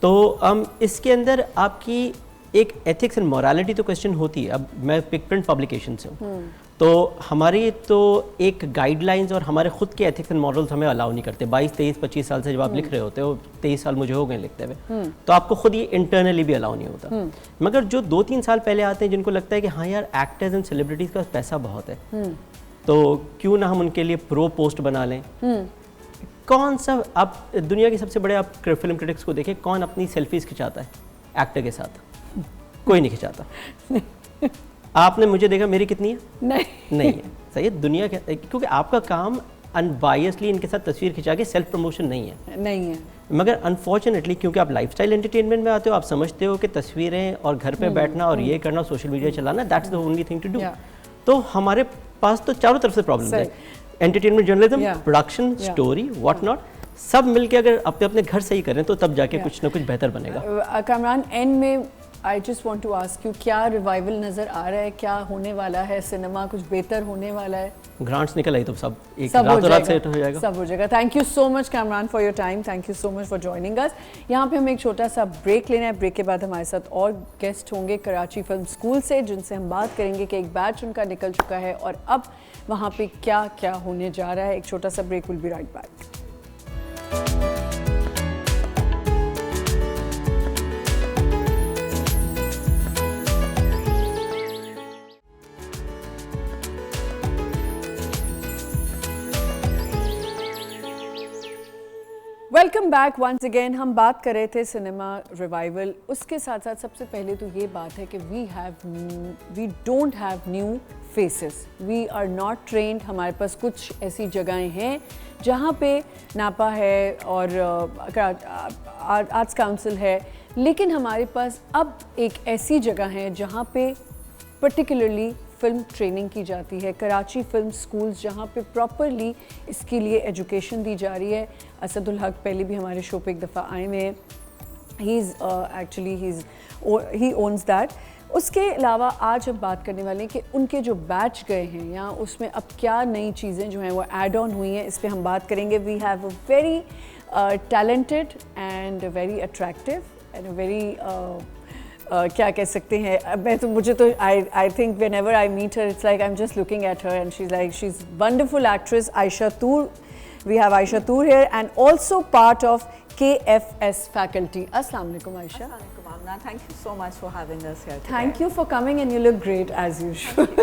तो इसके अंदर आपकी एक एथिक्स एंड मोरालिटी तो क्वेश्चन होती है। अब मैं प्रिंट पब्लिकेशन से हूँ, तो हमारी तो एक गाइडलाइंस और हमारे खुद के एथिक्स एंड मॉरल्स हमें अलाउ नहीं करते। 22, 23, 25 साल से जब आप लिख रहे होते हो, 23 साल मुझे हो गए लिखते हुए, तो आपको खुद ये इंटरनली भी अलाउ नहीं होता। मगर जो 2-3 साल पहले आते हैं जिनको लगता है कि हाँ यार एक्टर्स एंड सेलिब्रिटीज़ का पैसा बहुत है, तो क्यों ना हम उनके लिए प्रो पोस्ट बना लें। कौन सा, आप दुनिया के सबसे बड़े आप फिल्म क्रिटिक्स को देखें, कौन अपनी सेल्फीज खिंचाता है एक्टर के साथ? कोई नहीं खिंचाता। आपने मुझे देखा, मेरी कितनी है? नहीं है, सही है। दुनिया के, क्योंकि आपका काम अनबायसली इनके साथ तस्वीर खिंचा के सेल्फ प्रमोशन नहीं है। मगर अनफॉर्चुनेटली क्योंकि आप लाइफस्टाइल एंटरटेनमेंट में आते हो, आप समझते हो कि तस्वीरें और घर पे बैठना और ये करना, सोशल मीडिया चलाना, that's the only thing to do. तो हमारे पास तो चारों तरफ से प्रॉब्लम है, entertainment, journalism, production, story, what not, सब मिलके अगर अपने अपने घर सही करें तो तब जाके कुछ ना कुछ बेहतर बनेगा। कामरान, एंड में I just want to ask you, क्या रिवाइवल नज़र आ रहा है? क्या होने वाला है? सिनेमा कुछ बेहतर होने वाला है? ग्रांट्स निकल आई तो सब एक रातों रात सेट हो जाएगा। सब हो जाएगा। Thank you so much Kamran for your time, thank you so much for joining अस। यहाँ पे हमें एक छोटा सा ब्रेक लेना है। ब्रेक के बाद हमारे साथ और गेस्ट होंगे कराची फिल्म स्कूल से, जिनसे हम बात करेंगे कि एक बैच उनका निकल चुका है और अब वहाँ पे क्या क्या होने जा रहा है। एक छोटा सा break, will be right back. Welcome back once again. हम बात कर रहे थे सिनेमा रिवाइवल, उसके साथ साथ सबसे पहले तो ये बात है कि we don't have new faces, we are not trained. हमारे पास कुछ ऐसी जगहें हैं जहाँ पे नापा है और आर्ट्स काउंसिल है, लेकिन हमारे पास अब एक ऐसी जगह है जहाँ पे पर्टिकुलरली फ़िल्म ट्रेनिंग की जाती है, कराची फ़िल्म स्कूल्स, जहाँ पे प्रॉपरली इसके लिए एजुकेशन दी जा रही है। असदुल हक पहले भी हमारे शो पे एक दफ़ा आए हुए हैं, ही ओन्स दैट। उसके अलावा आज हम बात करने वाले हैं कि उनके जो बैच गए हैं या उसमें अब क्या नई चीज़ें जो हैं वो ऐड ऑन हुई हैं, इस पर हम बात करेंगे। We have a very talented and very attractive and very क्या कह सकते हैं, मैं तो मुझे तो I think whenever I meet her it's like I am just looking at her and she is wonderful actress Ayesha Toor. We have Ayesha Toor here and also part of KFS faculty. Assalamu alaikum Aisha. Assalamu alaikum Amna. Thank you so much for having us here today. Thank you for coming and you look great as usual.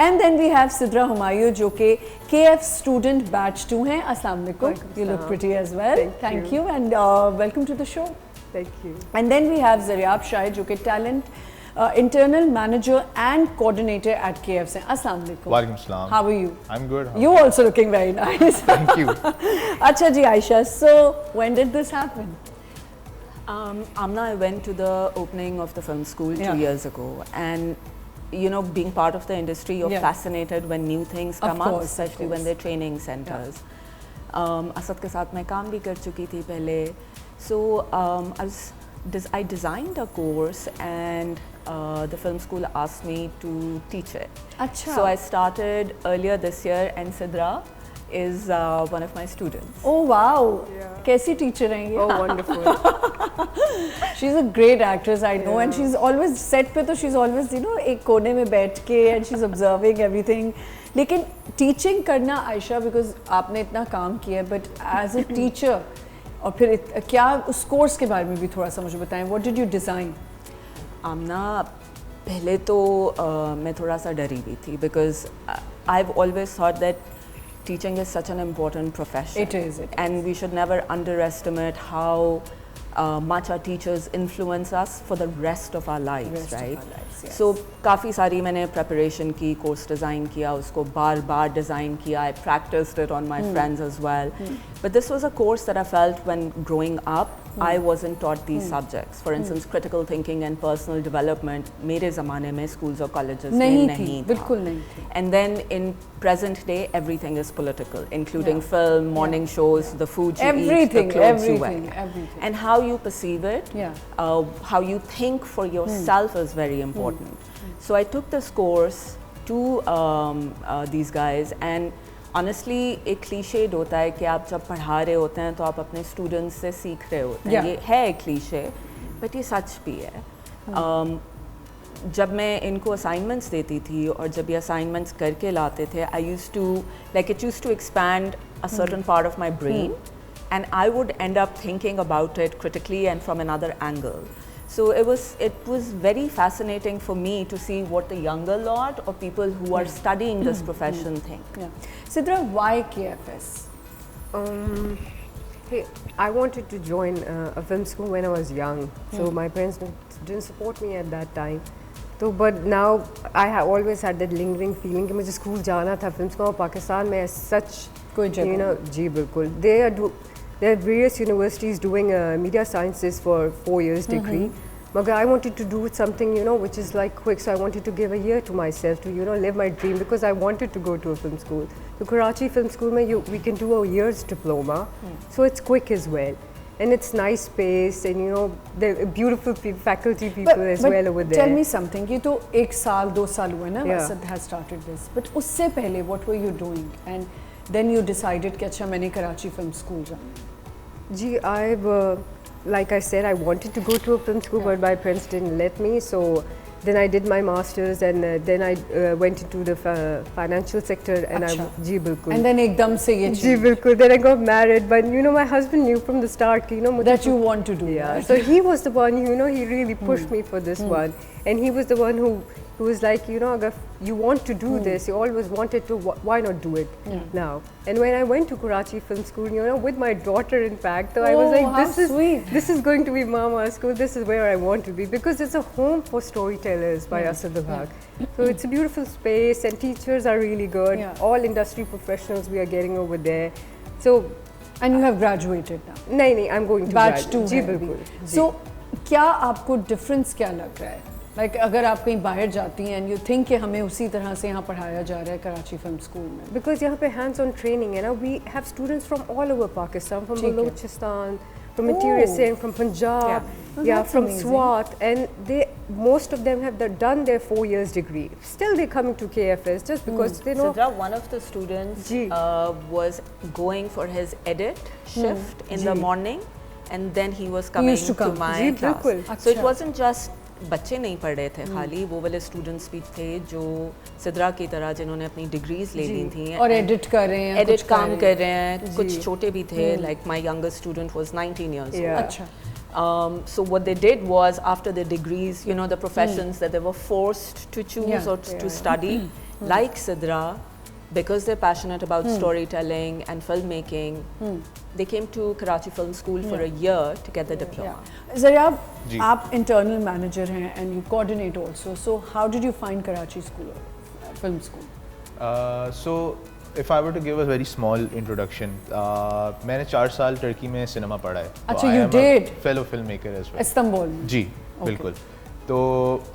And then we have Sidra Humayun जो कि KF student batch 2 हैं. Assalamu alaikum. You look pretty as well. Thank you and welcome to the show. Thank you. And then we have Zaryab Shahid जो कि talent internal manager and coordinator at KF हैं. Assalamu alaikum. Walaikum salam. How are you? I'm good. How You also looking very nice. Thank you. अच्छा जी Aisha, so when did this happen? Amna, I went to the opening of the film school 2 years ago, and you know, being part of the industry, you're fascinated when new things come up, especially when they're training centers. Asad के साथ मैं काम भी कर चुकी थी पहले, so I designed a course and the film school asked me to teach it. अच्छा. So I started earlier this year and Sidra is one of my students. Oh wow! कैसी teacher हैं ये? Oh wonderful. She's a great actress, I know, and she's always set पे तो she's always you know एक कोने में बैठ के and she's observing everything. लेकिन teaching करना आयशा, because आपने इतना काम किया है, but as a teacher और फिर क्या उस कोर्स के बारे में भी थोड़ा सा मुझे बताएं. What did you design? आमना, पहले तो मैं थोड़ा सा डरी भी थी because I've always thought that teaching is such an important profession. It is. And we should never underestimate how much our teachers influence us for the rest of our lives, right? Yes. So काफ़ी सारी मैंने preparation की, course design किया, उसको बार design किया. I practiced it on my friends as well. But this was a course that I felt when growing up, I wasn't taught these subjects. For instance, critical thinking and personal development मेरे ज़माने में schools or colleges में नहीं था. बिल्कुल नहीं थी. And then in present day, everything is political, including film, morning shows, the food you eat, the clothes you wear. Everything. And how you perceive it, how you think for yourself is very important. So I took this course to these guys, and honestly एक cliched होता है कि आप जब पढ़ा रहे होते हैं तो आप अपने students से सीख रहे होते हैं. ये है एक cliche, but ये सच भी है. जब मैं इनको assignments देती थी और जब ये assignments करके लाते थे, I used to, like it used to expand a certain part of my brain, and I would end up thinking about it critically and from another angle. So it was very fascinating for me to see what the younger lot or people who are studying this profession think. Sidra, why KFS? Hey, I wanted to join a film school when I was young, so my parents didn't support me at that time. So, but now I have always had that lingering feeling कि मुझे school जाना था film school. Pakistan में such कोई जगह, you know, जी बिल्कुल. There are various universities doing media sciences for 4 years degree. But I wanted to do something, you know, which is like quick. So I wanted to give a year to myself to, you know, live my dream, because I wanted to go to a film school. So Karachi Film School, we can do a year's diploma. So it's quick as well. And it's nice space, and you know, there are beautiful faculty people as well over there. Tell me something. ये तो 1 साल 2 साल हुए ना, Wasat has started this. But उससे पहले what were you doing? And then you decided कि अच्छा मैंने कराची film school जाना. Gee, like I said, I wanted to go to a film school, but my parents didn't let me. So then I did my masters, and then I went into the financial sector, and जी बिल्कुल. And then एकदम से ये जी बिल्कुल. Then I got married, but you know, my husband knew from the start, you know, that you want to do. Yeah. So he was the one, you know, he really pushed me for this one, and he was the one who was like, you know, Agar you want to do this, you always wanted to, why not do it now? And when I went to Karachi Film School, you know, with my daughter, in fact, so I was like, this is going to be Mama's school. This is where I want to be, because it's a home for storytellers by Asad Bhag. So it's a beautiful space, and teachers are really good. All industry professionals we are getting over there. So, and you have graduated now. नहीं, I'm going to batch 2. जी बिल्कुल. So क्या आपको difference क्या लग रहा है? Like अगर आप कहीं बाहर जाती हैं and you think कि हमें उसी तरह से यहाँ पढ़ाया जा रहा है कराची फिल्म स्कूल में. Because यहाँ पे hands-on training है ना, we have students from all over Pakistan, from Balochistan, from Interior Sindh, from Punjab, from Swat, and most of them have done their 4 years degree. Still they're coming to KFS just because they know. Sidra, one of the students was going for his edit shift in the morning, and then he was coming to my class. So it wasn't just बच्चे नहीं पढ़ रहे थे खाली, वो वाले students भी थे जो सिद्रा की तरह जिन्होंने अपनी डिग्रीज ले ली थी और एडिट कर रहे हैं, एडिट काम कर रहे हैं, कुछ छोटे भी थे. Like my youngest student was 19 years old. अच्छा. So what they did was, after their degrees, you know, the professions that they were forced to choose or to study, like Sidra, because they're passionate about storytelling and filmmaking, they came to Karachi Film School for a year to get the diploma. Zaryab, आप internal manager हैं and you coordinate also. So how did you find Karachi School, Film School? So if I were to give a very small introduction, मैंने 4 साल Turkey में cinema पढ़ा है. अच्छा, you did? Fellow filmmaker as well. Istanbul में. जी, बिल्कुल. तो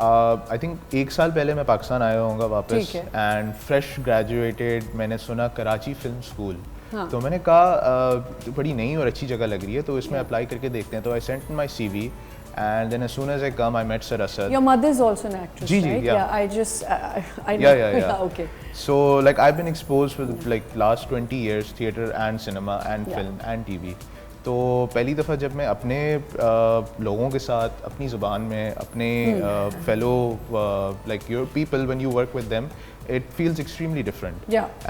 I think 1 साल पहले मैं पाकिस्तान आया होऊंगा वापस, एंड फ्रेश ग्रेजुएटेड. मैंने सुना कराची फिल्म स्कूल, तो मैंने कहा बड़ी नई और अच्छी जगह लग रही है, तो इसमें अप्लाई करके देखते हैं. तो I sent my CV, and then as soon as I come, I met Sir Asad. Your mother is also an actress, right? I know. Yeah. Okay. So like I've been exposed with like last 20 years theatre and cinema and film and TV. तो पहली दफ़ा जब मैं अपने लोगों के साथ अपनी ज़ुबान में अपने fellow like your people, when you work with them, it feels extremely different.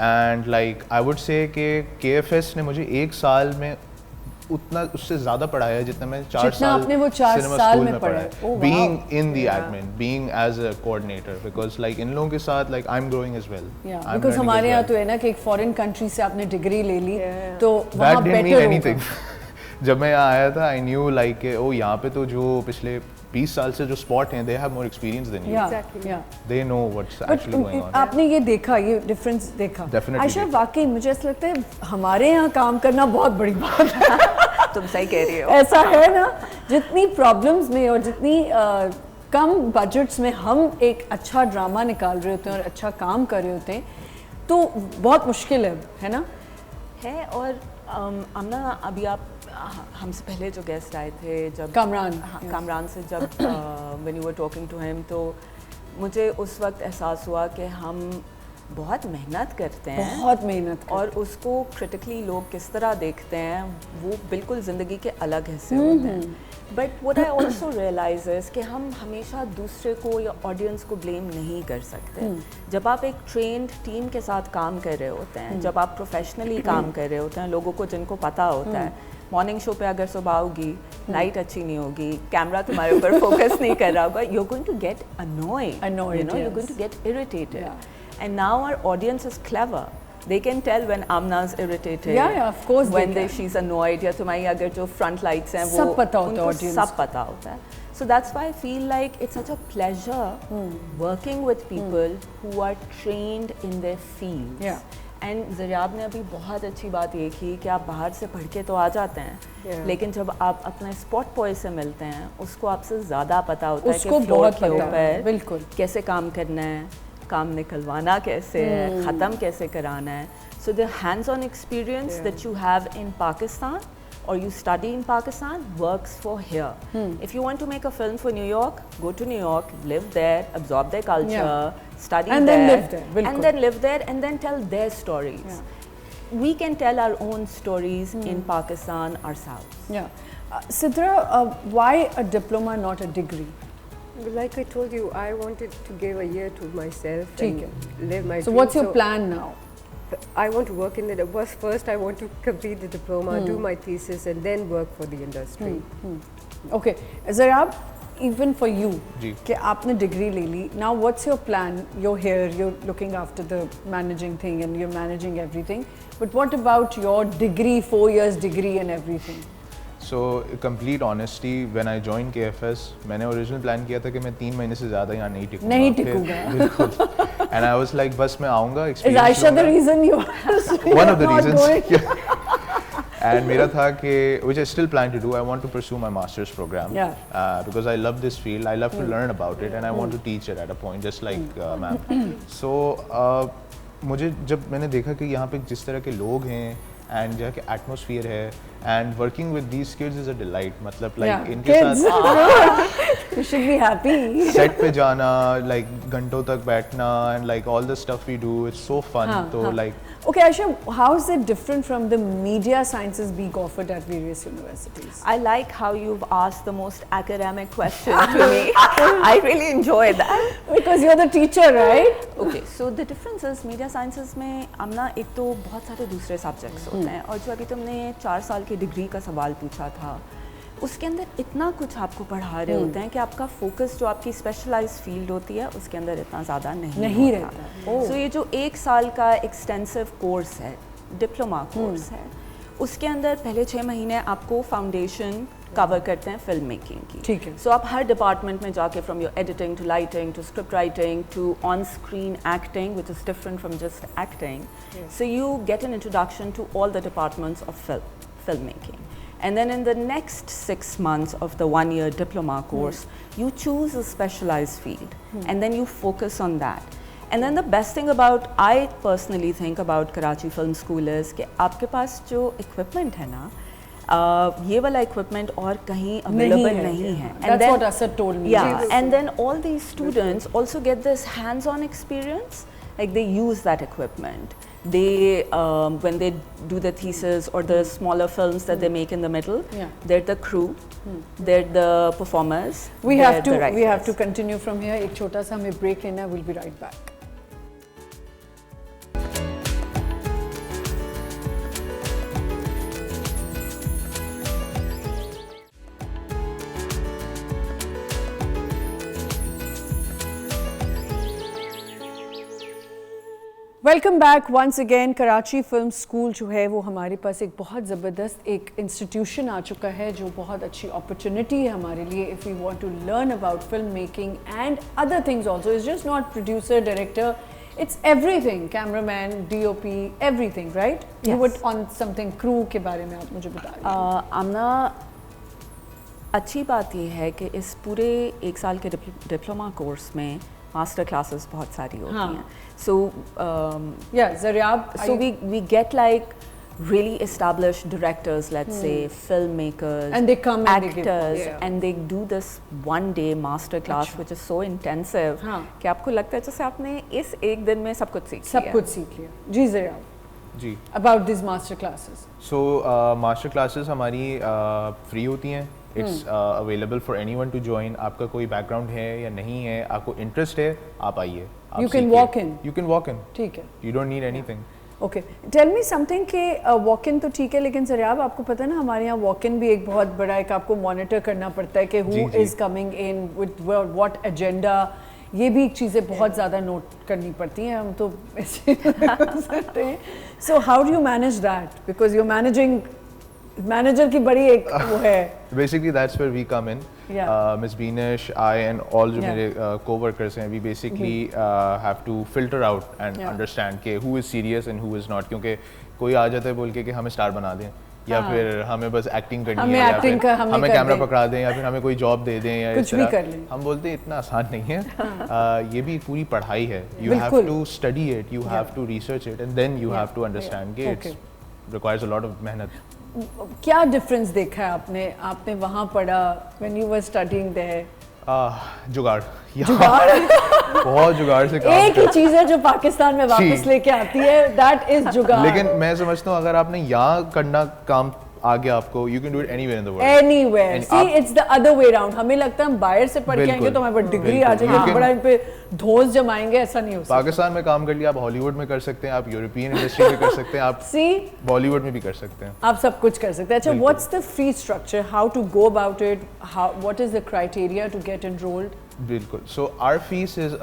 And like I would say कि KFS ने मुझे 1 साल में उतना उससे ज़्यादा पढ़ाया जितना मैं 4 साल सिनेमा स्कूल में पढ़ा है. Being in the admin, being as a coordinator, because like इन लोगों के साथ like I'm growing as well. Because हमारे यहाँ तो है ना कि एक foreign country से आपने डिग्री ले ली, तो वहाँ better होगा. जब मैं यहाँ आया था आई न्यू लाइक ओ यहाँ पे तो जो पिछले 20 साल से जो स्पॉट हैं they have more experience than you, they know what's actually going on. आपने ये देखा, ये डिफरेंस देखा? Definitely आयशा, वाकई मुझे ऐसा लगता है हमारे यहाँ काम करना बहुत बड़ी बात है। तुम सही कह रही हो। ऐसा है ना, जितनी प्रॉब्लम्स में और जितनी कम बजट्स में हम एक अच्छा ड्रामा निकाल रहे होते हैं और अच्छा काम कर रहे होते हैं, तो बहुत मुश्किल है ना? है। और आमना, अभी आप हमसे पहले जो गेस्ट आए थे, जब कामरान से जब when you were talking to him, तो मुझे उस वक्त एहसास हुआ कि हम बहुत मेहनत करते हैं, बहुत मेहनत, और उसको क्रिटिकली लोग किस तरह देखते हैं वो बिल्कुल ज़िंदगी के अलग हिस्से होते हैं। But what I also realize is कि हम हमेशा दूसरे को या ऑडियंस को ब्लेम नहीं कर सकते। जब आप एक ट्रेंड टीम के साथ काम कर रहे होते हैं, जब आप प्रोफेशनली काम कर रहे होते हैं, लोगों को जिनको पता होता है मॉर्निंग शो पे अगर सुबह आओगी, लाइट अच्छी नहीं होगी, कैमरा तुम्हारे ऊपर फोकस नहीं कर रहा होगा, you are going to get annoyed, you know, you're going to get irritated. And now our audience is clever. They can tell when Amna's irritated. Yeah, of course. When she's annoyed, या तुम्हारी अगर जो front lights हैं वो सब पता होता है audience, सब पता होता है. So that's why I feel like it's such a pleasure working with people who are trained in their fields. Yeah. And Zaryab ने अभी बहुत अच्छी बात ये की कि आप बाहर से पढ़ के तो आ जाते हैं, लेकिन जब आप अपने स्पॉट बॉय से मिलते हैं उसको आपसे ज़्यादा पता होता है कि फ्लोर के ऊपर बिल्कुल कैसे काम करना है, काम निकलवाना कैसे है, ख़त्म कैसे कराना है. So the hands on experience that you have in Pakistan or you study in Pakistan works for here. If you want to make a film for New York, go to New York, live there, absorb their culture, study and there, then live there, and then live there, and then tell their stories. We can tell our own stories in Pakistan ourselves. Sidra, why a diploma, not a degree? Like I told you, I wanted to give a year to myself and live my dream. So what's your plan now? I want to work in it. First, I want to complete the diploma, do my thesis, and then work for the industry. Okay, Zarab, even for you, कि आपने degree ले ली. Now, what's your plan? You're here, you're looking after the managing thing, and you're managing everything. But what about your degree, 4 years degree, and everything? So, complete honesty, when I joined KFS, मैंने original plan किया था कि मैं 3 महीने से ज़्यादा यहाँ नहीं टिकूँगा. बिल्कुल. And I was like, बस मैं आऊँगा. Is Aisha the reason you are one of the reasons? And मेरा था कि which I still plan to do. I want to pursue my master's program. Because I love this field. I love to learn about it, and I want to teach it at a point, just like ma'am. So मुझे जब मैंने देखा कि यहाँ पे जिस तरह के लोग हैं and यहाँ के एटमॉस्फेयर है and working with these kids is a delight. मतलब like इनके साथ you should be happy. set पे जाना, like घंटों तक बैठना and like all the stuff we do, it's so fun. तो like okay, Aisha, how is it different from the media sciences being offered at various universities? I like how you've asked the most academic question to me. I really enjoy that. Because you're the teacher, right? Okay, so the difference is media sciences में आमना एक तो बहुत सारे दूसरे subjects होते हैं, और जो अभी तुमने 4 साल की डिग्री का सवाल पूछा था, उसके अंदर इतना कुछ आपको पढ़ा रहे होते हैं कि आपका फोकस जो आपकी स्पेशलाइज्ड फील्ड होती है उसके अंदर इतना ज़्यादा नहीं रहता. सो ये जो 1 साल का एक्सटेंसिव कोर्स है, डिप्लोमा कोर्स है, उसके अंदर पहले 6 महीने आपको फाउंडेशन कवर करते हैं फिल्म मेकिंग की. ठीक है. सो आप हर डिपार्टमेंट में जाके from your editing to lighting to script writing to on screen acting which is different from just acting. So you get an introduction to all the departments of film making. And then in the next 6 months of the 1-year diploma course, you choose a specialized field and then you focus on that. And then the best thing about, I personally think about Karachi Film School is कि आपके पास जो equipment है ना, ये वाला equipment और कहीं available नहीं है. That's what Asad told me. Yeah, and then all these students also get this hands-on experience, like they use that equipment. They, when they do the thesis or the smaller films that they make in the middle, they're the crew, they're the performers. We have to continue from here. एक छोटा सा हमें break लेना है. We'll be right back. Welcome back once again. Karachi film school जो है वो हमारे पास एक बहुत ज़बरदस्त एक इंस्टीट्यूशन आ चुका है जो बहुत अच्छी अपॉर्चुनिटी है हमारे लिए if you want to learn about film making and other things also. It's just not producer director, it's everything, cameraman, DOP, everything, right? You would on something crew के बारे में आप मुझे बता रहे हैं। आमना, अच्छी बात यह है कि इस पूरे 1 साल के डिप्लोमा कोर्स में मास्टर क्लासेस बहुत सारी होती हैं। So we get like really established directors, let's say filmmakers, and they come actors, and they do this 1-day master class which is so intensive कि आपको लगता है जैसे आपने इस एक दिन में सब कुछ सीख लिया। Ji Zariyab ji, about these master classes. So master classes हमारी फ्री होती हैं। It's available for anyone to join. आपका कोई बैकग्राउंड है या नहीं है, आपको इंटरेस्ट है, आप आइए। You can walk in. You can walk in. ठीक है। You don't need anything. Okay, tell me something कि वॉक इन तो ठीक है, लेकिन ज़रियाब आपको पता है ना हमारे यहाँ वॉक इन भी एक बहुत बड़ा एक आपको मॉनिटर करना पड़ता है कि who is coming in with what agenda. ये भी चीज़ें बहुत ज़्यादा नोट करनी पड़ती हैं, हम तो ऐसे सकते हैं। सो how do you manage that, because you managing manager की बड़ी एक वो है। Basically that's where we come in. Ms. Beenish, I and all जो मेरे co-workers हैं, we basically have to filter out and understand कि who is serious and who is not, क्योंकि कोई आ जाता है बोल के कि हमें स्टार बना दें या फिर हमें बस एक्टिंग करनी है या फिर हमें कैमरा पकड़ा दें या फिर हमें कोई जॉब दे दें या कुछ भी कर लें। हम बोलते हैं इतना आसान नहीं है। ये भी पूरी पढ़ाई है। You have to study it, you have to research it and then you have to understand कि it requires a lot of मेहनत। क्या डिफरेंस देखा है आपने वहाँ पढ़ा when you were studying there? जुगाड़ बहुत जुगाड़ से काम एक ही चीज है जो पाकिस्तान में वापस लेके आती है, that is जुगाड़। लेकिन मैं समझता हूँ अगर आपने यहाँ करना काम आ गया आपको, you can do it anywhere in the world. Anywhere. See, it's the other way around. हमें लगता है हम बाहर से पढ़ के आएंगे तो हमारे पास डिग्री आ जाएगी, बड़ा इन पे धोस जमाएंगे, ऐसा नहीं हो सकता। पाकिस्तान में काम कर लिया, आप हॉलीवुड में कर सकते हैं, आप यूरोपियन इंडस्ट्री में कर सकते हैं, आप बॉलीवुड में भी कर सकते हैं, आप सब कुछ कर सकते हैं। अच्छा, what's the fee structure? How to go about it? What is the criteria to get enrolled? बिल्कुल। So our fees is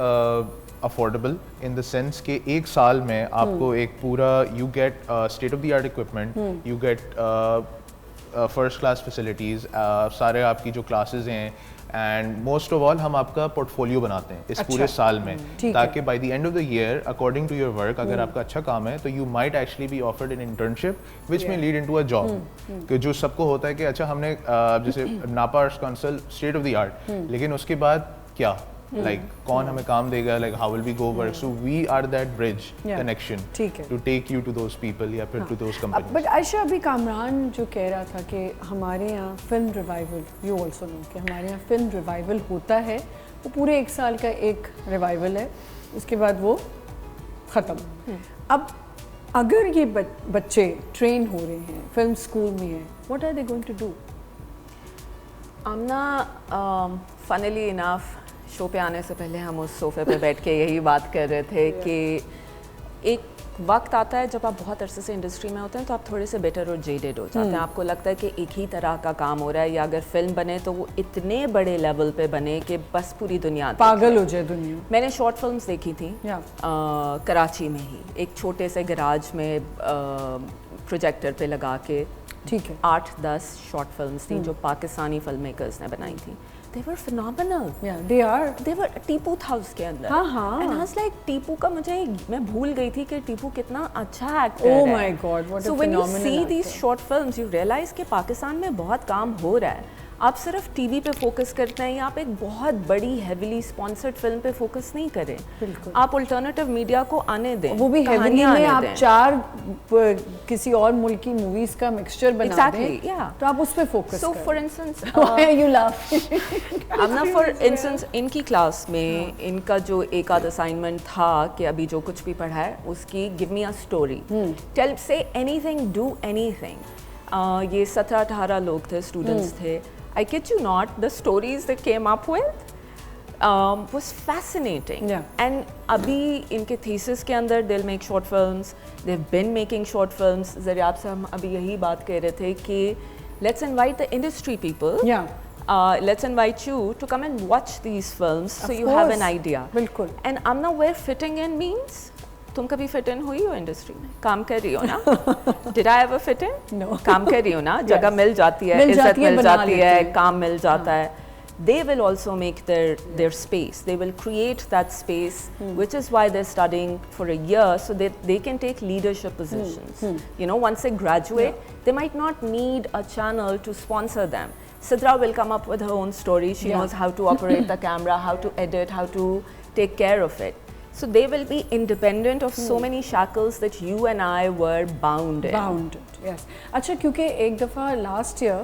affordable in the sense कि 1 साल में आपको एक पूरा you get state of the art equipment, you get first class facilities, सारे आपकी जो क्लासेस हैं एंड मोस्ट ऑफ ऑल हम आपका पोर्टफोलियो बनाते हैं इस पूरे साल में, ताकि by the end of the year according to your work अगर आपका अच्छा काम है तो you might actually be offered an internship which में लीड इनटू अ जॉब। कि जो सबको होता है कि अच्छा हमने जैसे नापा arts council state of the art, लेकिन उसके बाद क्या like कौन हमें काम देगा, like how will we go work, so we are that bridge connection to take you to those people या फिर to those companies। But Ayesha, अभी कामरान जो कह रहा था कि हमारे यहाँ film revival, you also know कि हमारे यहाँ फिल्म रिवाइवल होता है, वो पूरे 1 साल का एक रिवाइवल है, उसके बाद वो ख़त्म। अब अगर ये बच्चे ट्रेन हो रहे हैं, फिल्म स्कूल में हैं, what are they going to do? Amna, funnily enough show पे आने से पहले हम उस सोफे पे बैठ के यही बात कर रहे थे कि एक वक्त आता है जब आप बहुत अरसे से इंडस्ट्री में होते हैं तो आप थोड़े से बेटर और जेडेड हो जाते हैं। आपको लगता है कि एक ही तरह का काम हो रहा है, या अगर फिल्म बने तो वो इतने बड़े लेवल पे बने कि बस पूरी दुनिया पागल हो जाए दुनिया। मैंने शॉर्ट फिल्म्स देखी थी कराची में ही, एक छोटे से गराज में प्रोजेक्टर पे लगा के, ठीक है, 8-10 शॉर्ट फिल्म्स थी जो पाकिस्तानी फिल्म मेकर्स ने बनाई थी। They were phenomenal. Yeah, they are. They were Tipu था उसके अंदर। हाँ। And I was like, Tipu का मैं भूल गई थी कि टीपू कितना अच्छा एक्टर है। Oh my God, what a phenomenal actor. So when you see these short films, you realize कि पाकिस्तान में बहुत काम हो रहा है। आप सिर्फ टीवी पे फोकस करते हैं या आप एक बहुत बड़ी हेविली स्पॉन्सर्ड फिल्म पे फोकस नहीं करें। बिल्कुल। आप अल्टरनेटिव मीडिया को आने दें, वो भी हेविली में आप 4 किसी और मुल्क की मूवीज का मिक्सचर बना दें, तो आप उस पे फोकस करें। So for instance, why are you laughing? Amna, for instance, इनकी क्लास में इनका जो एक आध असाइनमेंट था कि अभी जो कुछ भी पढ़ा है उसकी give me a story, tell say anything, do anything. ये 17-18 लोग थे, स्टूडेंट्स थे। I kid you not, the stories they came up with was fascinating. And अभी इनके thesis के अंदर they'll make short films, they've been making short films। Zaryab से हम अभी यही बात कर रहे थे कि let's invite the industry people, let's invite you to come and watch these films so you have an idea। बिल्कुल। And Amna, where fitting in means तुम कभी फिट इन हुई हो इंडस्ट्री में? काम कर रही हो ना? Did I ever fit in? No. काम कर रही हो ना? जगह मिल जाती है, इज्जत मिल जाती है, काम मिल जाता है. They will also make their space. They will create that space, which is why they're studying for a year, so that they can take leadership positions. You know, once they graduate, they might not need a channel to sponsor them. Sidra will come up with her own story. She knows how to operate the camera, how to edit, how to take care of it. So they will be independent of so many shackles that you and I were bound in. Bound, yes. अच्छा, क्योंकि एक दफ़ा last year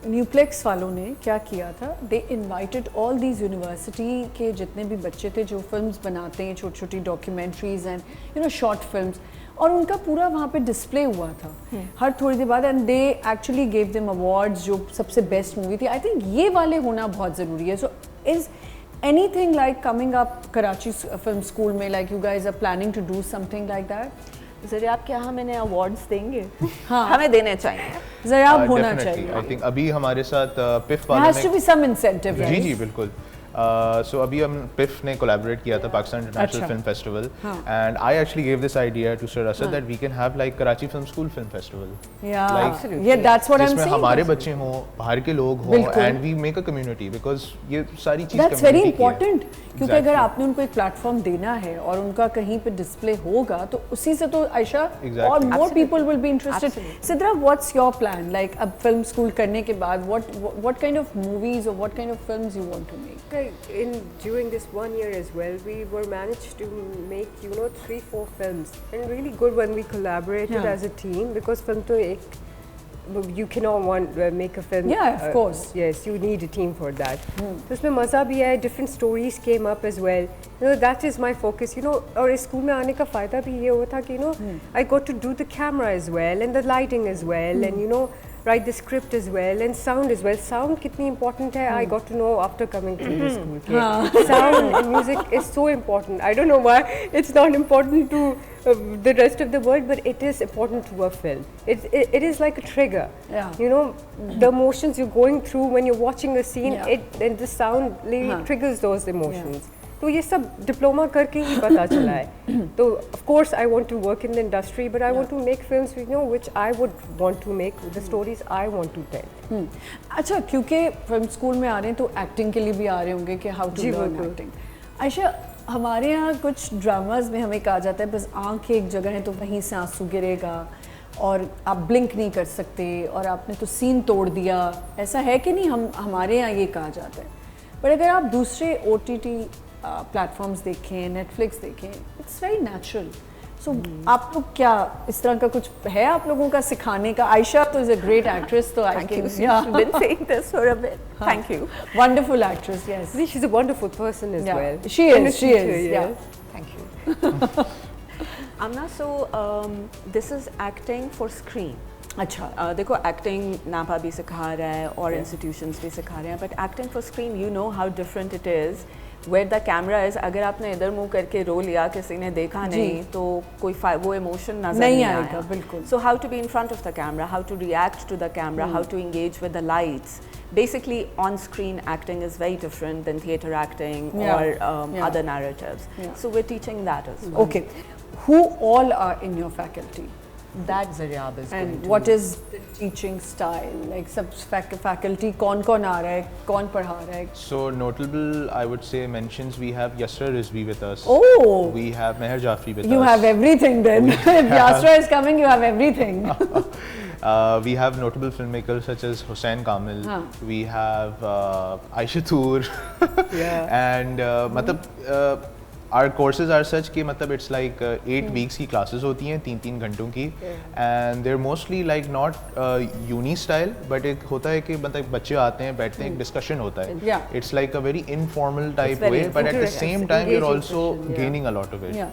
Nueplex वालों ने क्या किया था, दे invited all these university के जितने भी बच्चे थे जो फिल्म्स बनाते हैं, छोटी छोटी documentaries and you know short films, और उनका पूरा वहाँ पे डिस्प्ले हुआ था हर थोड़ी देर बाद, and they actually gave them awards जो सबसे बेस्ट मूवी थी. आई थिंक ये वाले होना बहुत ज़रूरी है. So is anything like coming up Karachi Film School में, like you guys are planning to do something like that? ज़रा आप क्या हमें अवार्ड्स देंगे? हाँ, हमें देने चाहिए. ज़रा होना चाहिए. आई थिंक अभी हमारे साथ पिफ वालों ने has to be some incentive, right? जी जी बिल्कुल. सो अभी हम पिफ ने कोलैबोरेट किया था Pakistan international film festival, and I actually give this idea to sir Asad that we can have like Karachi film school film festival. That's what I am जिसमें saying. हमारे बच्चे हों, बाहर के लोग हों, and we make a community, because ये सारी चीज़ दैट्स वेरी इंपॉर्टेंट. क्योंकि अगर आपने उनको एक प्लेटफॉर्म देना है और उनका कहीं पे डिस्प्ले होगा तो उसी से तो आयशा और more people will be interested. Sidra, what's your plan? Like अब फिल्म स्कूल करने के बाद व्हाट काइंड ऑफ मूवीज और what kind of films you want to make? During this 1 year as well, we were managed to make 3-4 films, and really good when we collaborated as a team, because film to you cannot make a film. Yeah, of course. Yes, you need a team for that. तो उसमें मज़ा भी है. Different stories came up as well. That is my focus. और इस school में आने का फ़ायदा भी ये हुआ था कि I got to do the camera as well, and the lighting as well, and write the script as well, and sound as well. Sound कितनी important है, I got to know after coming to the school. Sound and music is so important. I don't know why it's not important to the rest of the world, but it is important to a film. It is like a trigger. The emotions you're going through when you're watching a scene, and the sound really triggers those emotions. तो ये सब diploma करके ही पता चला है. तो of course I want to work in the industry, but I want to make films which I would want to make, the stories I want to tell. अच्छा, क्योंकि फिल्म स्कूल में आ रहे हैं तो एक्टिंग के लिए भी आ रहे होंगे कि how to learn acting. Ayesha, हमारे यहाँ कुछ ड्रामाज में हमें कहा जाता है बस आँख एक जगह है तो वहीं से आंसू गिरेगा और आप ब्लिंक नहीं कर सकते और आपने तो सीन तोड़ दिया. ऐसा है कि नहीं? हमारे यहाँ ये कहा जाता है. बट अगर आप दूसरे OTT प्लेटफॉर्म्स देखें, नेटफ्लिक्स देखें, इट्स वेरी नेचुरल. सो आप लोग क्या इस तरह का कुछ है आप लोगों का सिखाने का? आयशा तो इज अ ग्रेट एक्ट्रेस, तो I can been saying this for a bit. Thank you. Wonderful actress, yes. She's a wonderful person as well. She is. Yeah. Thank you. Amna, so this is acting for screen. अच्छा, देखो acting नापा भी सिखा रहा है और institutions भी सिखा रहे हैं, but acting for screen you know how different it is where the camera is. अगर आपने इधर मुंह करके रो लिया, किसी ने देखा नहीं, तो कोई वो इमोशन नजर नहीं आएगा. बिल्कुल. So how to be in front of the camera, how to react to the camera, how to engage with the lights. Basically, on-screen acting is very different than theatre acting or other narratives. So we're teaching that as well. Okay. Who all are in your faculty? That Zaryab is going And to what is the teaching style? Like सब faculty कौन आ रहा है, कौन पढ़ा रहा है? So notable, I would say, mentions, we have Yasra Rizvi with us. Oh! We have Meher Jafri with us. You have everything then. If Yasra is coming, you have everything. We have notable filmmakers such as Hussain Kamil. We have Aisha Toor. And मतलब our courses are such कि मतलब it's like 8 weeks की classes होती हैं, 3-3 घंटों की, and they're mostly like not uni style, but एक होता है कि मतलब बच्चे आते हैं, बैठते हैं, एक discussion होता है. It's like a very informal type way, but at the same time you're also gaining a lot of it.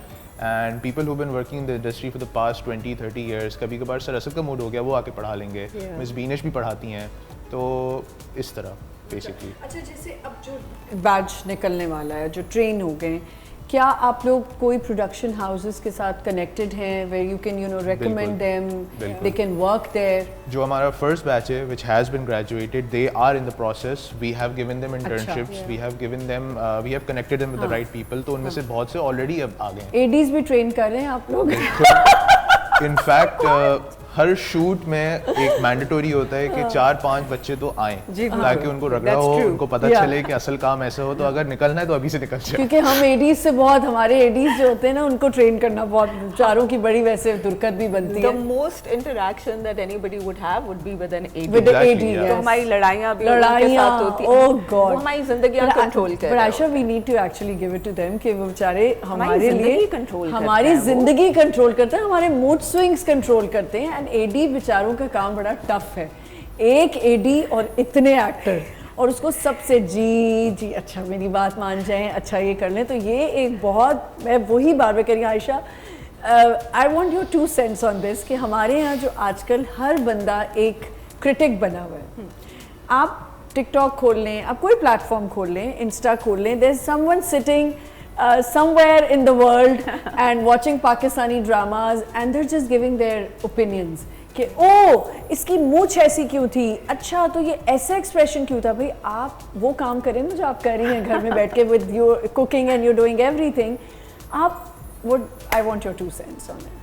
And people who've been working in the industry for the past 20-30 years, कभी कभार sir Asad का mood हो गया, वो आके पढ़ा लेंगे. Miss Binesh भी पढ़ाती हैं, तो इस तरह बेसिकली. अच्छा, जैसे अब जो बैच निकलने वाला है, जो ट्रेन हो गए, क्या आप लोग कोई प्रोडक्शन हाउसेस के साथ कनेक्टेड हैं where you can recommend them, they can work there? जो हमारा फर्स्ट बैच है which has been graduated, they are in the process, we have given them internships, we have given them, we have connected them with the right people, तो उनमें से बहुत से already अब आ गए हैं। एडीज भी ट्रेन कर रहे हैं आप लोग? इनफैक्ट हर शूट में एक मैंडेटरी होता है कि 4-5 बच्चे तो आएं ताकि उनको रगड़ा हो, उनको पता चले कि असल काम ऐसे हो, तो अगर निकलना है तो अभी से निकल जाए। क्योंकि हम एडीज से बहुत, हमारे एडीज जो होते हैं ना उनको ट्रेन करना बहुत बेचारों की बड़ी वैसे दुर्गत भी बनती है। The most interaction that anybody would have would be with an AD. With the AD, yes. तो हमारी लड़ाइयाँ भी उनके साथ होती हैं। Oh God. वो हमारी जिंदगियाँ कंट्रोल कर रहे But हैं। Aisha, we need to actually give it to them कि वो बेचारे हमारे लिए जिंदगी कंट्रोल हमारी जिंदगी कंट्रोल करते हैं, हमारे मूड स्विंग्स कंट्रोल करते हैं। एंड एडी बेचारों का काम बड़ा टफ है, एक एडी और इतने एक्टर, और उसको सबसे जी अच्छा मेरी बात मान जाएं, अच्छा ये कर लें, तो ये एक बहुत, मैं वही बार बार कह रही हूँ Ayesha, I want your 2 cents on this कि हमारे यहाँ जो आजकल हर बंदा एक क्रिटिक बना हुआ है। आप टिकटॉक खोल लें, आप कोई प्लेटफॉर्म खोल लें, इंस्टा खोल लें, there is someone sitting somewhere in the world and watching Pakistani dramas and they're just giving their opinions कि ओ इसकी मूंछ ऐसी क्यों थी, अच्छा तो ये ऐसा एक्सप्रेशन क्यों था। भाई आप वो काम करें ना जो आप कर रही हैं घर में बैठ के with your cooking and you doing everything. आप would, I want your 2 cents on it.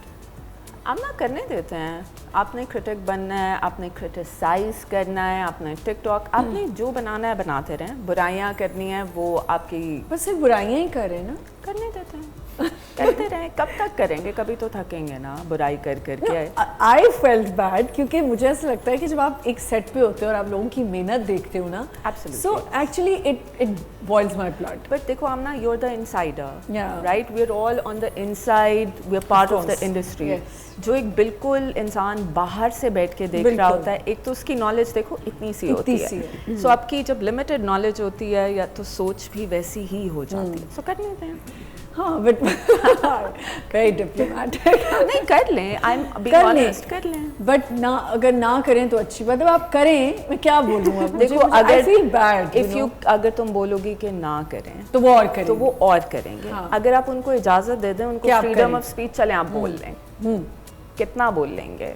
आप ना करने देते हैं, आपने क्रिटिक बनना है, आपने क्रिटिसाइज करना है, आपने टिकटॉक, आपने जो बनाना है बनाते रहें, बुराइयां करनी है वो आपकी, बस सिर्फ बुराइयां ही कर रहे हैं ना, करने देते हैं, करते रहें, कब तक करेंगे, कभी तो थकेंगे ना बुराई कर करके। आई फेल्ट बैड क्योंकि मुझे ऐसा लगता है कि जब आप एक सेट पे होते हो और आप लोगों की मेहनत देखते हो ना, so actually it boils my blood. But देखो Amna, you are the insider, Yeah. Right, we are all on the inside, we are part of the industry. जो एक बिल्कुल इंसान बाहर से बैठ के देख रहा होता है, एक तो उसकी नॉलेज देखो इतनी सी होती है, सो आपकी जब लिमिटेड नॉलेज होती है या तो सोच भी वैसी ही हो जाती है, सो कर लेते हैं। हाँ बट वेरी डिप्लोमेटिक। नहीं कर लें, आई एम बीइंग ऑनेस्ट, कर लें, बट ना, अगर ना करें तो अच्छी बात है, आप करें, मैं क्या बोलूँ अब। देखो अगर फील बैड इफ यू, अगर तुम बोलोगी कि ना करें तो वो और करें, तो वो और करेंगे। हाँ। अगर आप उनको इजाजत दे दें, उनको फ्रीडम ऑफ स्पीच, चलें आप बोल लें, कितना बोल लेंगे।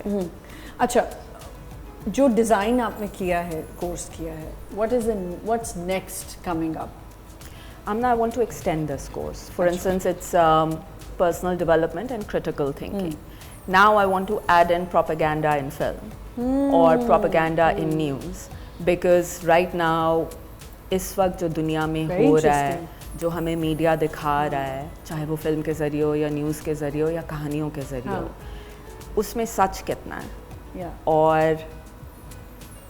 अच्छा, जो डिज़ाइन आपने किया है, कोर्स किया है, what's next coming up? Amna, I want to extend this course. For instance, it's personal development and critical thinking. Now I want to add in propaganda in film or propaganda in news, because right now इस वक्त जो दुनिया में हो रहा है, जो हमें मीडिया दिखा रहा है, चाहे वो फिल्म के ज़रिए हो या न्यूज़ के ज़रिए हो या कहानियों के ज़रिए हो, उसमें सच कितना है और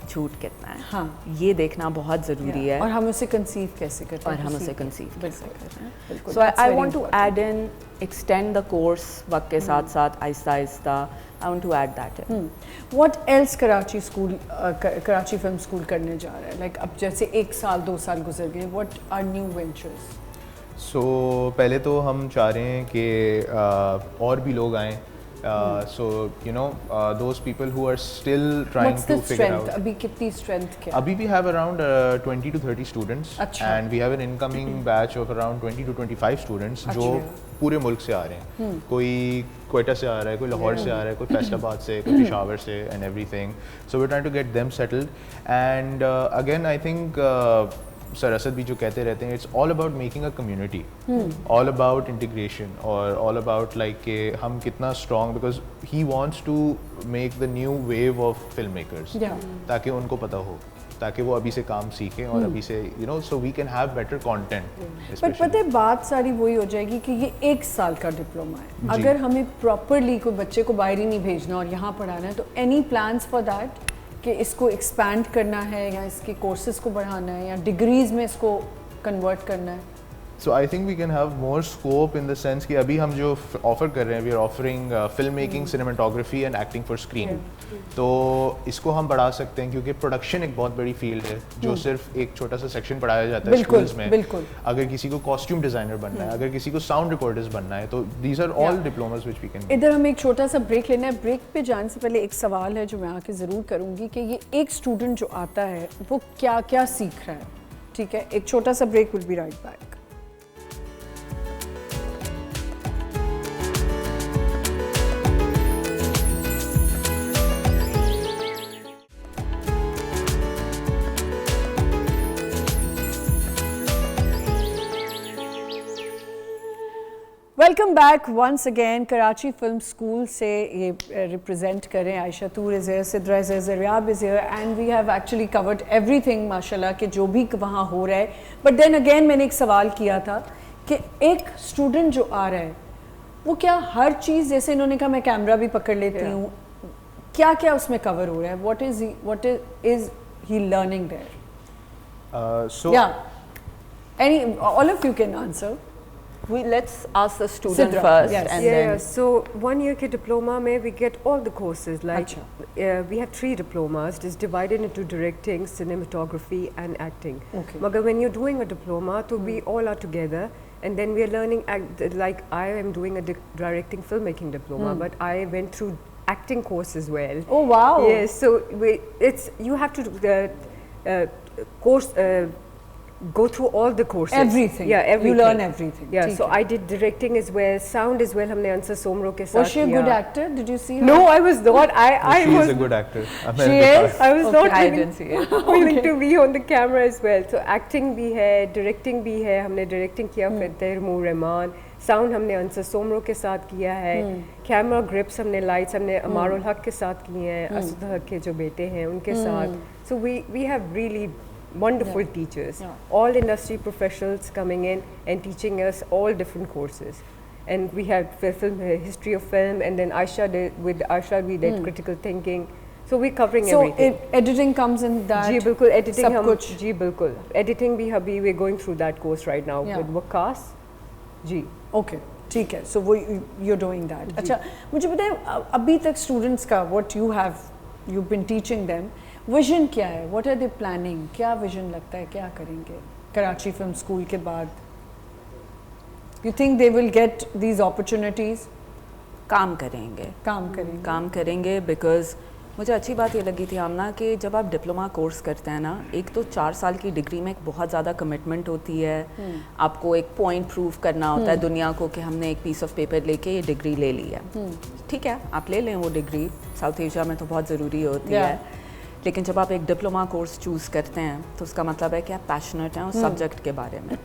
झूठ कितना है, हाँ, ये देखना बहुत ज़रूरी है। और हम उसे कंसीव कैसे करते हैं, और हम उसे कंसीव कैसे करते हैं। So I want to add in, extend the course वक्त के साथ साथ आहिस्ता आहिस्ता, I want to add that in. What else Karachi school, Karachi film school करने जा रहा है? लाइक अब जैसे 1 साल 2 साल गुजर गए, व्हाट आर न्यू वेंचर्स? सो पहले तो हम चाह रहे हैं कि और भी लोग आएँ, so you know those people who are still trying What's to the figure strength? out. अभी कितनी strength क्या? Abhi we have around 20 to 30 students, and we have an incoming batch of around 20 to 25 students जो पूरे मुल्क से आ रहे हैं। कोई क्वेटा से आ रहा है, कोई लाहौर से आ रहा है, कोई फैसलाबाद से, कोई पेशावर से, and everything. So we're trying to get them settled, and again I think sir Asad भी जो कहते रहते हैं, it's all about making a community, all about integration, और ऑल अबाउट लाइक कि हम कितना strong, because he wants to make the new wave of film makers, ताकि उनको पता हो, ताकि वो अभी से काम सीखें और अभी से you know, so we can have better content. But पता है बात सारी वही हो जाएगी कि ये 1 साल का डिप्लोमा है, अगर हमें प्रॉपरली कोई बच्चे को बाहर ही नहीं भेजना और यहाँ पढ़ाना है, तो एनी प्लान्स फॉर दैट कि इसको एक्सपैंड करना है या इसके कोर्सेज को बढ़ाना है या डिग्रीज में इसको कन्वर्ट करना है? So I think we can have more scope in the sense कि अभी हम जो ऑफर कर रहे हैं, we are offering film making, cinematography and acting for screen. तो इसको हम बढ़ा सकते हैं क्योंकि प्रोडक्शन एक बहुत बड़ी फील्ड है जो सिर्फ एक छोटा सा सेक्शन पढ़ाया जाता है स्कूल्स में। बिल्कुल। अगर किसी को कॉस्ट्यूम डिजाइनर बनना है, अगर किसी को साउंड रिकॉर्डर्स बनना है, तो these are all diplomas which we can. इधर हमें एक छोटा सा ब्रेक लेना है। ब्रेक पे जाने से पहले एक सवाल है जो मैं आके ज़रूर करूँगी कि ये एक स्टूडेंट जो आता है वो क्या क्या सीख रहा है, ठीक है? एक छोटा सा break, will be right back. Welcome back once again. Karachi film school से ये रिप्रेजेंट करें Ayesha Toor is here, Sidra is here, Zaryab is here and we have actually covered everything माशाल्लाह कि जो भी वहाँ हो रहा है। बट देन अगेन मैंने एक सवाल किया था कि एक स्टूडेंट जो आ रहा है वो क्या हर चीज़, जैसे इन्होंने कहा मैं कैमरा भी पकड़ लेती हूँ, क्या क्या उसमें कवर हो रहा है? What is he learning there? So all of you can answer. Let's ask the student Sidra, first, yes. and Yeah, then so 1 year ke diploma mein we get all the courses like we have 3 diplomas. It's divided into directing, cinematography and acting. Okay. Magar when you're doing a diploma, so we all are together and then we are learning like I am doing a directing filmmaking diploma, but I went through acting course as well. Oh wow. Yes, so you have to course go through all the courses. Everything. Yeah, everything. You learn everything. Yeah, ठीक so है. I did directing as well, sound as well. हमने अंसर सोमरो के साथ Was she a किया. good actor? Did you see her? No, I was not. I she was. is a good actor. She is? I was Okay, not I willing, didn't see it. willing to be on the camera as well. So acting भी है, directing भी है. हमने directing किया फिर Taimur Rahman. Sound हमने अंसर सोमरो के साथ किया है. Camera grips हमने lights हमने अमारुल हक के साथ किए हैं. असद हक के जो बेटे हैं उनके साथ. So we have really wonderful teachers, all industry professionals coming in and teaching us all different courses. And we had film history of film, and then Aisha we did critical thinking. So we're covering So everything. editing comes in that. जी बिल्कुल editing सब हम कुछ. जी बिल्कुल editing भी अभी we're going through that course right now Yeah. with Waqas ji. Okay, ठीक है. So you're doing that. अच्छा, मुझे बताएं अभी तक students का what you've been teaching them. Vision क्या है? What are they planning? क्या विजन लगता है क्या करेंगे कराची फिल्म स्कूल के बाद? You think they will get these opportunities? काम करेंगे, काम करेंगे बिकॉज मुझे अच्छी बात ये लगी थी आमना कि जब आप डिप्लोमा कोर्स करते हैं ना, एक तो 4 साल की डिग्री में एक बहुत ज़्यादा कमिटमेंट होती है. आपको एक पॉइंट प्रूव करना होता है दुनिया को कि हमने एक पीस ऑफ पेपर लेके ये डिग्री ले ली है. ठीक है, आप ले लें वो डिग्री, साउथ एशिया में तो बहुत ज़रूरी होती है. लेकिन जब आप एक डिप्लोमा कोर्स चूज़ करते हैं तो उसका मतलब है कि आप पैशनेट हैं उस सब्जेक्ट के बारे में.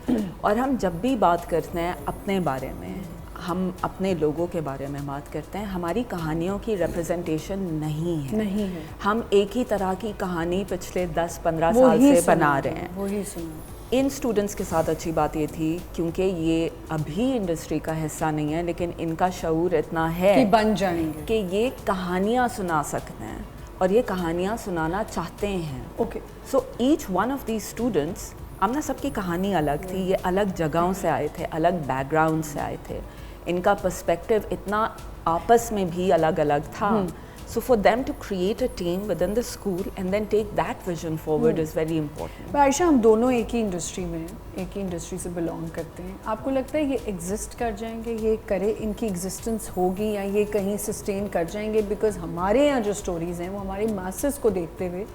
और हम जब भी बात करते हैं अपने बारे में, हम अपने लोगों के बारे में बात करते हैं, हमारी कहानियों की रिप्रेजेंटेशन नहीं है. हम एक ही तरह की कहानी पिछले 10-15 साल से बना रहे हैं. वही सुना. इन स्टूडेंट्स के साथ अच्छी बात ये थी क्योंकि ये अभी इंडस्ट्री का हिस्सा नहीं है, लेकिन इनका शऊर इतना है कि बन जाएंगे कि ये कहानियाँ सुना सकते हैं और ये कहानियाँ सुनाना चाहते हैं. Okay. So each one of these students, हमने सबकी कहानी अलग थी, ये अलग जगहों से आए थे, अलग बैकग्राउंड से आए थे, इनका पर्सपेक्टिव इतना आपस में भी अलग अलग था. So for them to create a team within the school and then take that vision forward is very important. Ayesha, हम दोनों एक ही इंडस्ट्री में, एक ही इंडस्ट्री से बिलोंग करते हैं. आपको लगता है ये एग्जिस्ट कर जाएंगे, ये करे, इनकी एग्जिस्टेंस होगी या ये कहीं सस्टेन कर जाएंगे? बिकॉज हमारे यहाँ जो स्टोरीज़ हैं वो हमारे मासेस को देखते हुए,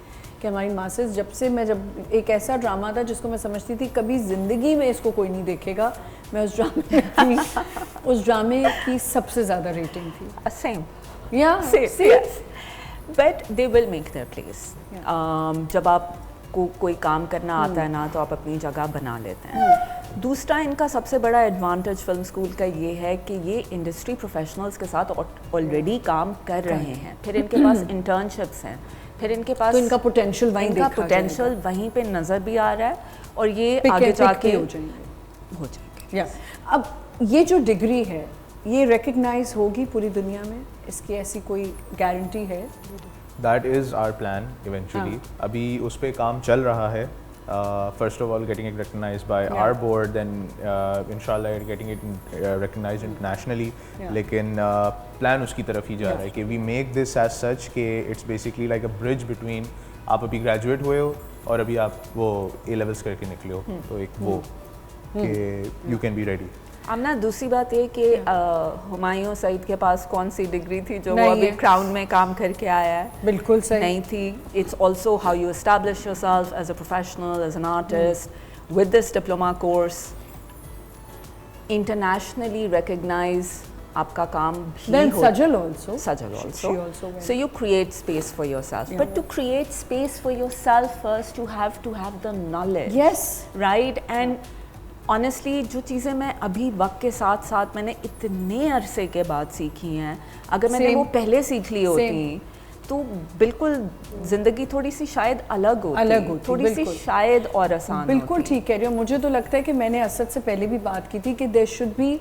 कि हमारी मासेस जब एक ऐसा ड्रामा था जिसको मैं समझती थी कभी ज़िंदगी में इसको कोई नहीं देखेगा, मैं उस ड्रामे की सबसे ज़्यादा रेटिंग थी. Same. Same. Yes. But they will make their place. जब आपको कोई काम करना आता है ना तो आप अपनी जगह बना लेते हैं. दूसरा इनका सबसे बड़ा एडवांटेज फिल्म स्कूल का ये है कि ये इंडस्ट्री प्रोफेशनल्स के साथ ऑलरेडी काम कर रहे हैं. फिर इनके पास इंटर्नशिप्स हैं, फिर इनके पास, तो इनका पोटेंशियल वहीं पे नज़र भी आ रहा है और ये आगे जाके हो जाएंगे. अब ये जो डिग्री है ये रिकग्नाइज होगी पूरी दुनिया में? इसकी ऐसी कोई गारंटी है? That is our plan eventually. अभी उस पे काम चल रहा है. First of all, getting it recognized by our board, then inshallah getting it recognized internationally. लेकिन plan उसकी तरफ ही जा रहा है कि we make this as such कि it's basically like a bridge between आप अभी graduate हुए हो और अभी आप वो A levels करके निकले हो, तो एक वो कि you can be ready. आमना, दूसरी बात ये कि हुमायूं सईद के पास कौन सी डिग्री थी जो वो अभी क्राउन में काम करके आया है? बिल्कुल सही नहीं थी. It's also how you establish yourself as a professional, as an artist with this diploma course. Internationally recognise आपका काम भी Then हो. Sajal also. She also went. So you create space for yourself. But to create space for yourself first, you have to have the knowledge. Yes. Right? And honestly जो चीज़ें मैं अभी वक्त के साथ साथ मैंने इतने अरसे के बाद सीखी हैं, अगर मैंने वो पहले सीख ली होती तो बिल्कुल ज़िंदगी थोड़ी सी शायद अलग होती, थोड़ी सी शायद और आसान। बिल्कुल ठीक कह रही हो। मुझे तो लगता है कि मैंने असद से पहले भी बात की थी कि there should be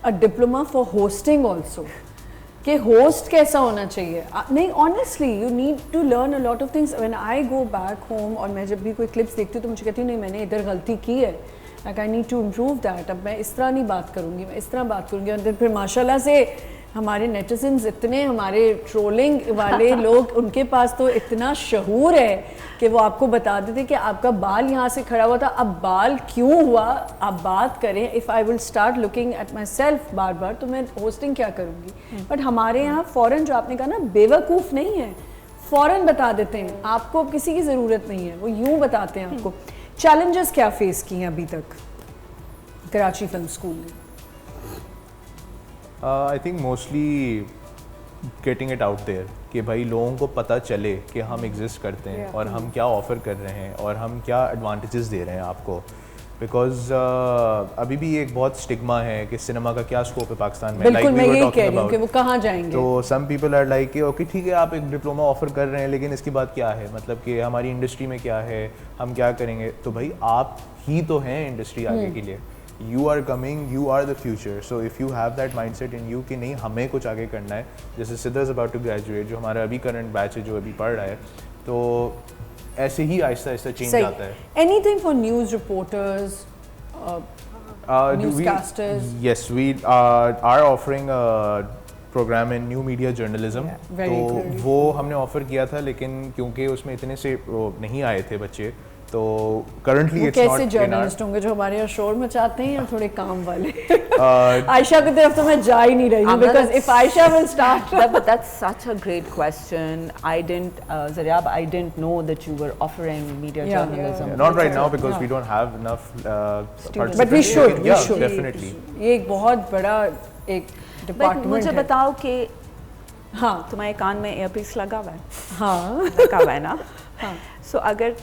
a diploma for hosting also, कि होस्ट कैसा होना चाहिए। नहीं, honestly you need to learn a lot of things. When I go back home और मैं जब भी कोई क्लिप्स देखती हूँ तो मुझे कहती हूँ नहीं मैंने इधर गलती की है, like I need to improve that, अब मैं इस तरह नहीं बात करूँगी, मैं इस तरह बात करूँगी। और फिर माशाल्लाह से हमारे नेटिजन्स इतने, हमारे ट्रोलिंग वाले लोग, उनके पास तो इतना शहूर है कि वो आपको बता देते कि आपका बाल यहाँ से खड़ा हुआ था, अब बाल क्यों हुआ, आप बात करें। If I will start looking at myself बार बार तो मैं होस्टिंग क्या करूँगी। बट हमारे यहाँ फ़ौरन, जो आपने कहा ना, बेवकूफ़ नहीं है, फ़ौरन बता देते हैं, आपको अब किसी की ज़रूरत नहीं है, वो यूँ बताते हैं आपको। चैलेंजेस क्या फेस किए हैं अभी तक कराची फिल्म स्कूल ने? I think mostly getting it out there, कि भाई लोगों को पता चले कि हम एग्जिस्ट करते हैं और हम क्या ऑफ़र कर रहे हैं और हम क्या एडवांटेजेस दे रहे हैं आपको। बिकॉज अभी भी एक बहुत स्टिग्मा है कि सिनेमा का क्या स्कोप है पाकिस्तान में। बिल्कुल, मैं यही कह रही हूँ कि वो कहाँ जाएंगे। तो some people are like okay ठीक है आप एक डिप्लोमा ऑफर कर रहे हैं, लेकिन इसके बाद क्या है, मतलब कि हमारी इंडस्ट्री में क्या है, हम क्या करेंगे। तो भाई आप ही तो हैं इंडस्ट्री आगे के लिए, you are coming, you are the future. So if you have that mindset in you कि नहीं हमें कुछ आगे करना है, जैसे सिद्धर्स अबाउट टू ग्रेजुएट, जो हमारा अभी करंट बैच है जो अभी पढ़ रहा है, तो ऐसे ही आहिस्ता आहिस्ता चेंज आता है। Anything for news reporters, newscasters? Yes, we are offering a program in new media journalism. तो वो हमने ऑफर किया था, लेकिन क्योंकि उसमें इतने से नहीं आए थे बच्चे, तो करंटली इट्स नॉट। कैसे जर्नलिस्ट होंगे जो हमारे यहाँ शोर मचाते हैं या थोड़े काम वाले? आयशा की तरफ तो मैं जा ही नहीं रही हूँ, because if Aisha will start. But that's such a great question. I didn't, Zaryab, I didn't know that you were offering media journalism. Yeah, not right now because we don't have enough participants. But we should. Yeah, definitely. ये एक बहुत बड़ा एक department है। मुझे बताओ कि हाँ तुम्हारे कान में ईयरपीस लगा हुआ है? हाँ लगा हुआ है ना? हाँ। So अगर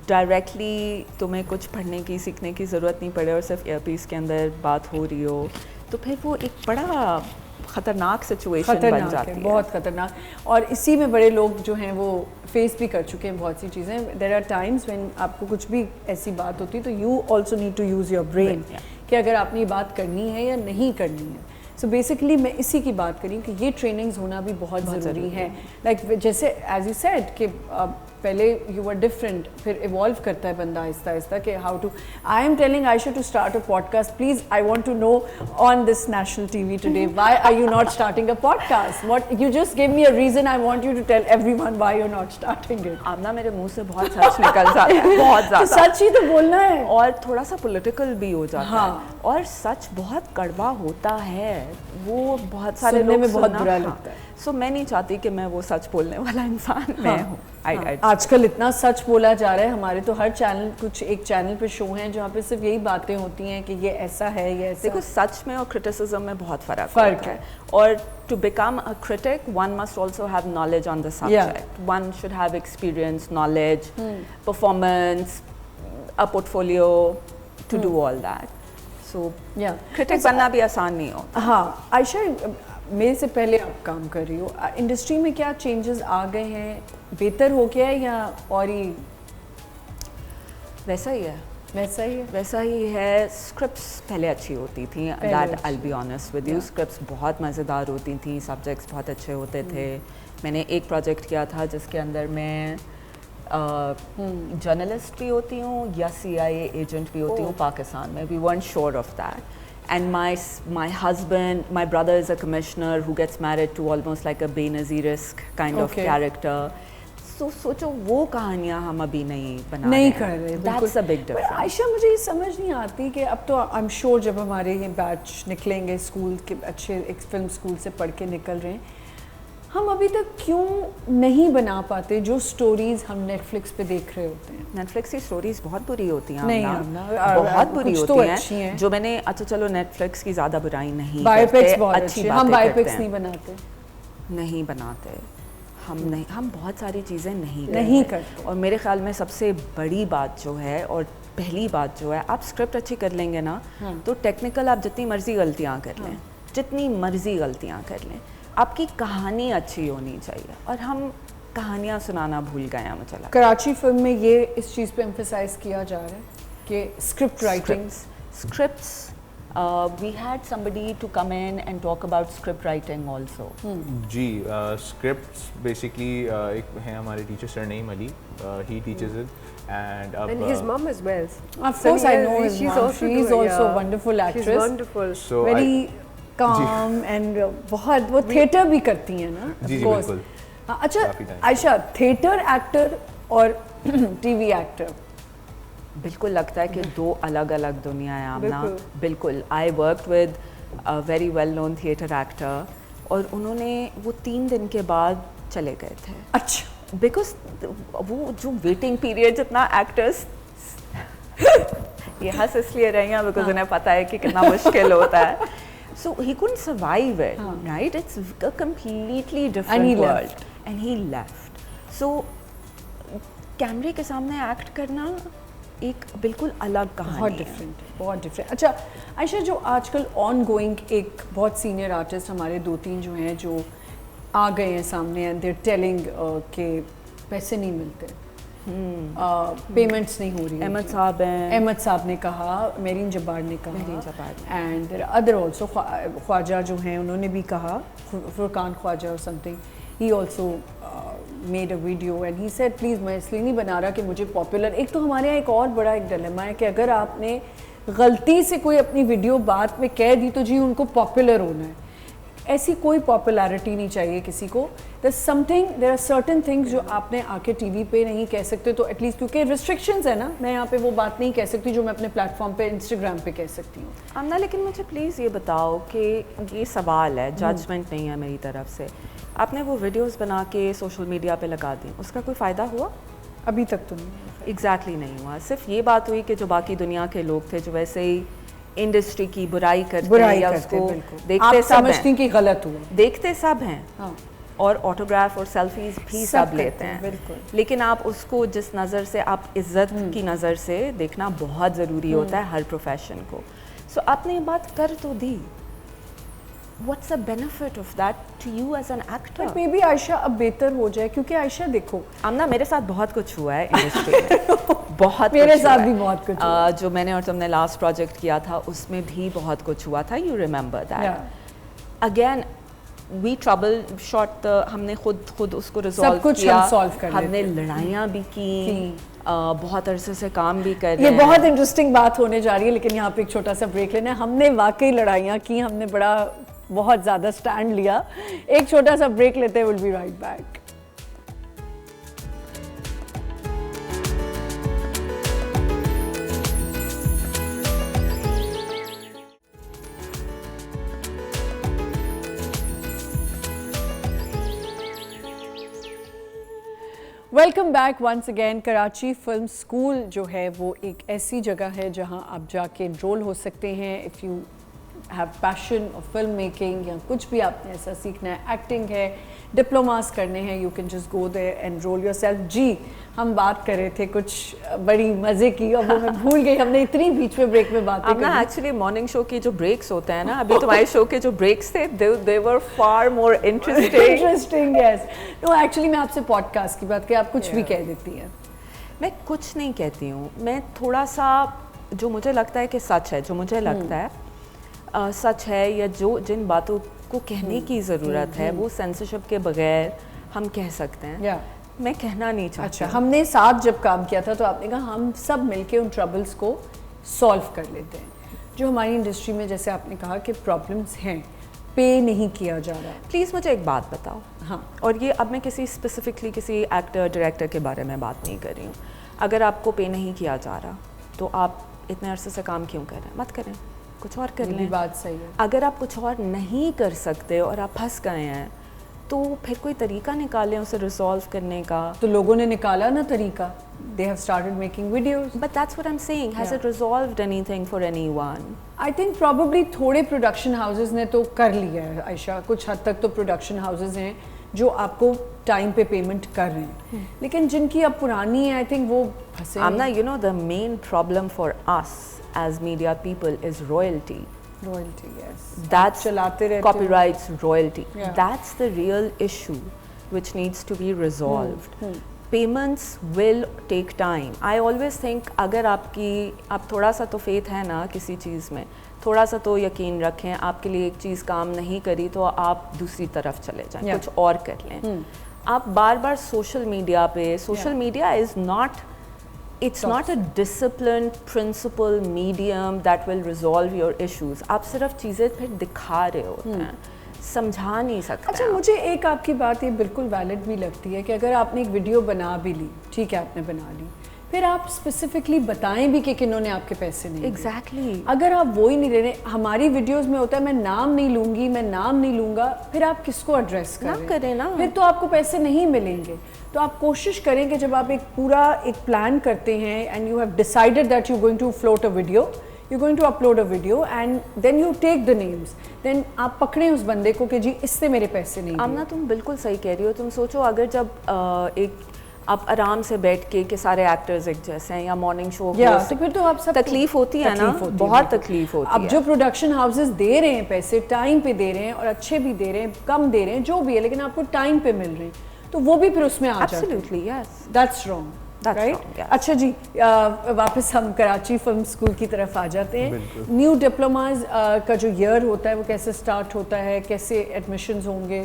डायरेक्टली तुम्हें कुछ पढ़ने की, सीखने की ज़रूरत नहीं पड़े और सिर्फ ईयरपीस के अंदर बात हो रही हो, तो फिर वो एक बड़ा ख़तरनाक सिचुएशन बन जाती है, बहुत ख़तरनाक। और इसी में बड़े लोग जो हैं वो फेस भी कर चुके हैं बहुत सी चीज़ें। देयर आर टाइम्स व्हेन आपको कुछ भी ऐसी बात होती है तो you also need to use your brain कि अगर आपने ये बात करनी है या नहीं करनी है। सो बेसिकली मैं इसी की बात करी कि ये ट्रेनिंग्स होना भी बहुत ज़रूरी है। लाइक जैसे एज यू सेड कि पहले यू वर डिफरेंट, फिर इवॉल्व करता है बंदा आहिस्ता आहिस्ता कि how to. I am telling Ayesha to start a podcast, please I want to know on this national TV today, why are you not starting a podcast? What you just give me a reason, I want you to tell everyone why you are not starting it. Amna मेरे मुंह से बहुत सच निकल जाता है, बहुत ज़्यादा। तो सच ही तो बोलना है और थोड़ा सा पॉलिटिकल भी हो जाता है, और सच बहुत कड़वा होता है, वो बहुत सारे लोग में बहुत बुरा लगता है। सो मैं नहीं चाहती कि मैं वो सच बोलने वाला इंसान मैं हूँ। आजकल इतना सच बोला जा रहा है, हमारे तो हर चैनल, कुछ एक चैनल पे शो हैं जहाँ पे सिर्फ यही बातें होती हैं कि ये ऐसा है, ये ऐसा। देखो सच में और क्रिटिसिज्म में बहुत फ़र्क है, और to become a critic one must also have knowledge on the subject. One should have experience, knowledge, performance, a portfolio to do all that. So critic बनना भी आसान नहीं हो। हाँ आयशा, मेरे से पहले आप काम कर रही हो, इंडस्ट्री में क्या चेंजेस आ गए हैं, बेहतर हो गया है या और ही वैसा ही है? वैसा ही है। स्क्रिप्ट्स पहले अच्छी होती थी, that I be honest with you. Scripts बहुत मज़ेदार होती थी, सब्जेक्ट्स बहुत अच्छे होते थे। मैंने एक प्रोजेक्ट किया था जिसके अंदर मैं जर्नलिस्ट भी होती हूँ या CIA एजेंट भी होती हूँ पाकिस्तान में। We weren't sure of that. And my husband, my brother is a commissioner who gets married to almost like a Benazir-esque kind of character. So सोचो वो कहानियाँ हम अभी नहीं कर रहे। That's a big difference. Ayesha, मुझे ये समझ नहीं आती कि अब तो I'm sure जब हमारे ये बैच निकलेंगे स्कूल के, अच्छे एक फिल्म स्कूल से पढ़ के निकल रहे हैं, हम अभी तक क्यों नहीं बना पाते जो स्टोरीज हम नेटफ्लिक्स पे देख रहे होते हैं? नेटफ्लिक्स की स्टोरीज बहुत बुरी होती हैं, बहुत बुरी होती हैं। जो मैंने, अच्छा चलो नेटफ्लिक्स की ज़्यादा बुराई नहीं, बायोपिक्स बहुत अच्छी, हम बायोपिक्स नहीं बनाते, हम बहुत सारी चीज़ें नहीं करते। और मेरे ख्याल में सबसे बड़ी बात जो है, और पहली बात जो है, आप स्क्रिप्ट अच्छी कर लेंगे ना तो टेक्निकल आप जितनी मर्जी गलतियाँ कर लें, जितनी मर्जी गलतियाँ कर लें, आपकी कहानी अच्छी होनी चाहिए। और हम कहानियाँ सुनाना भूल गए हैं, मुझे लगता है। कराची फिल्म में ये इस चीज़ पे एम्फसाइज किया जा रहा है कि script writing, scripts, we had somebody to come in and talk about script writing also. जी, scripts basically एक है हमारे teacher surname Ali, he teaches it and And his mom as well. of course I know his she's mom. also She is doing- also a yeah. wonderful actress. She's wonderful. so very calm and बहुत वो theatre भी करती हैं ना, जी, of ji, course. बिल्कुल। हाँ, अच्छा काफी time आयशा, थिएटर एक्टर और टीवी एक्टर बिल्कुल लगता है कि दो अलग अलग दुनिया है आमना। बिल्कुल। बिल्कुल। I worked with a very well known theatre actor और उन्होंने वो 3 दिन के बाद चले गए थे, अच्छा बिकॉज वो जो वेटिंग पीरियड जितना एक्टर्स ये हंस इसलिए रही हैं बिकॉज उन्हें पता है कि कितना मुश्किल होता है। So he couldn't survive it, right? It's a completely And he different left. World and he left. So कैमरे के सामने एक्ट करना एक बिल्कुल अलग कहानी बहुत है। डिफरेंट है, बहुत डिफरेंट। अच्छा आयशा, जो आजकल ऑन गोइंग एक बहुत सीनियर आर्टिस्ट हमारे 2-3 जो हैं जो आ गए हैं सामने एंड देयर टेलिंग के पैसे नहीं मिलते, पेमेंट्स नहीं हो रही हैं। अहमद साहब हैं, अहमद साहब ने कहा, मेरीन जब्बार ने मेरीन कहा, जब्बार ने। And there other also, Khawaja जो हैं उन्होंने भी कहा, फुरकान ख्वाजा और something, he also made a video and he said please, मैं इसलिए नहीं बना रहा कि मुझे पॉपुलर। एक तो हमारे यहाँ एक और बड़ा एक डिलेमा है कि अगर आपने गलती से कोई अपनी वीडियो बाद में कह दी तो जी उनको पॉपुलर होना है, ऐसी कोई पॉपुलैरिटी नहीं चाहिए किसी को। देयर आर सर्टेन थिंग्स जो आपने आके टीवी पे नहीं कह सकते, तो एटलीस्ट क्योंकि रिस्ट्रिक्शंस है ना, मैं यहाँ पे वो बात नहीं कह सकती जो मैं अपने प्लेटफॉर्म पे इंस्टाग्राम पे कह सकती हूँ। आमना, लेकिन मुझे प्लीज़ ये बताओ कि ये सवाल है, जजमेंट नहीं है मेरी तरफ से, आपने वो वीडियोस बना के सोशल मीडिया पे लगा दी, उसका कोई फ़ायदा हुआ? अभी तक तो नहीं। एग्जैक्टली नहीं हुआ। सिर्फ ये बात हुई कि जो बाकी दुनिया के लोग थे जो वैसे ही इंडस्ट्री की बुराई करते हैं या उसको देखते आप सब समझती हैं, कि गलत हुआ। देखते सब हैं, हाँ। और ऑटोग्राफ और सेल्फीज भी सब सब करते लेते हैं, हैं, बिल्कुल। लेकिन आप उसको जिस नज़र से, आप इज्जत की नज़र से देखना बहुत ज़रूरी होता है हर प्रोफेशन को। सो आपने ये बात कर तो दी, what's the benefit of that to you as an actor? Maybe Ayesha अब बेहतर हो जाए, क्योंकि आयशा देखो, आमना, मेरे साथ बहुत कुछ हुआ है इंडस्ट्री में, बहुत मेरे कुछ साथ हुआ भी है। बहुत कुछ हुआ। जो मैंने और तुमने लास्ट प्रोजेक्ट किया था उसमें भी बहुत कुछ हुआ था, you remember that. Again we trouble shot, हमने खुद उसको रिजॉल्व कुछ किया, हम solve कर हमने लेते लड़ाइयाँ भी की, बहुत अरसे से काम भी कर रहे ये हैं। बहुत इंटरेस्टिंग बात होने जा रही है, लेकिन यहाँ पे एक छोटा सा ब्रेक लेना है। हमने वाकई लड़ाइयाँ की, हमने बड़ा बहुत ज़्यादा स्टैंड लिया। एक छोटा सा ब्रेक लेते हैं, will be right back. Welcome back once again. Karachi film school जो है वो एक ऐसी जगह है जहां आप जाके एनरोल हो सकते हैं if you have passion of film making, या कुछ भी आपने ऐसा सीखना है, एक्टिंग है, डिप्लोमास करने हैं, you can just go there enroll yourself. जी, हम बात कर रहे थे कुछ बड़ी मज़े की और वो मैं भूल गई, हमने इतनी बीच में ब्रेक में बातें अब ना करी। एक्चुअली मॉर्निंग शो के जो ब्रेक्स होते हैं ना, अभी तुम्हारे शो के जो ब्रेक्स थे, they were far more interesting. Interesting, yes. No actually मैं आपसे पॉडकास्ट की बात की, आप कुछ भी कह देती हैं। मैं कुछ नहीं कहती हूँ, मैं थोड़ा सा जो मुझे लगता है कि सच है, जो मुझे लगता है सच है, या जो जिन बातों को कहने की ज़रूरत है वो सेंसरशिप के बगैर हम कह सकते हैं। या मैं कहना नहीं चाहती। अच्छा, हमने साथ जब काम किया था तो आपने कहा हम सब मिलके उन ट्रबल्स को सॉल्व कर लेते हैं। जो हमारी इंडस्ट्री में, जैसे आपने कहा कि प्रॉब्लम्स हैं, पे नहीं किया जा रहा। प्लीज़ मुझे एक बात बताओ। हाँ, और ये अब मैं किसी स्पेसिफिकली किसी एक्टर डायरेक्टर के बारे में बात नहीं कर रही हूँ। अगर आपको पे नहीं किया जा रहा तो आप इतने अरसे से काम क्यों कर रहे हैं? मत करें, कुछ और कर ये भी लें। बात सही है। अगर आप कुछ और नहीं कर सकते और आप फंस गए हैं तो फिर कोई तरीका निकालें उसे रिजॉल्व करने का। तो लोगों ने निकाला ना तरीका, they have started making videos. But that's what I am saying, has it resolved anything for anyone? I think probably थोड़े प्रोडक्शन हाउसेस ने तो कर लिया है आयशा, कुछ हद तक तो प्रोडक्शन हाउसेस हैं जो आपको टाइम पे पेमेंट कर रहे हैं, लेकिन जिनकी अब पुरानी है आई थिंक वो फंसे हैं। Amna, you know, the main problem for us as media people is royalty. Royalty, yes. That's चलाते रहते हो। copyrights, royalty. Yeah. That's the real issue which needs to be resolved. Payments will take time. I always think अगर आप थोड़ा सा तो faith है ना किसी चीज़ में, थोड़ा सा तो यकीन रखें, आपके लिए एक चीज़ काम नहीं करी तो आप दूसरी तरफ चले जाएं, Yeah. कुछ और कर लें। आप बार बार सोशल मीडिया पे, social media is not, it's not a disciplined principle medium that will resolve your issues. आप सिर्फ चीज़ें फिर दिखा रहे होते हैं, समझा नहीं सकते। अच्छा, मुझे एक आपकी बात ये बिल्कुल वैलिड भी लगती है कि अगर आपने एक वीडियो बना भी ली, ठीक है आपने बना ली, फिर आप स्पेसिफिकली बताएं भी कि किन्होंने आपके पैसे नहीं दिए। Exactly. अगर आप वो ही नहीं ले रहे, हमारी वीडियोस में होता है मैं नाम नहीं लूंगी, मैं नाम नहीं लूंगा, फिर आप किसको एड्रेस करें? ना करें ना। फिर तो आपको पैसे नहीं मिलेंगे। तो आप कोशिश करें कि जब आप एक पूरा एक प्लान करते हैं and you have decided that you going to float a video, you going to upload a video and then you take the names, then आप पकड़ें उस बंदे को कि जी इससे मेरे पैसे नहीं दिए। आमना, तुम बिल्कुल सही कह रही हो। तुम सोचो अगर जब एक आप आराम से बैठ के सारे एक्टर्स एक जैसे हैं या मॉर्निंग शो तो फिर तो आप सब तकलीफ होती है ना, बहुत तकलीफ होती है। अब जो प्रोडक्शन हाउसेस दे रहे हैं पैसे, टाइम पे दे रहे हैं और अच्छे भी दे रहे हैं, कम दे रहे हैं, जो भी है, लेकिन आपको टाइम पे मिल रहे हैं, तो वो भी फिर उसमें आ जाते हैं। Absolutely, yes. That's wrong. That's right? wrong, yes. अच्छा जी, वापस हम कराची फिल्म स्कूल की तरफ आ जाते हैं। न्यू डिप्लोमाज का जो ईयर होता है वो कैसे स्टार्ट होता है, कैसे एडमिशन्स होंगे?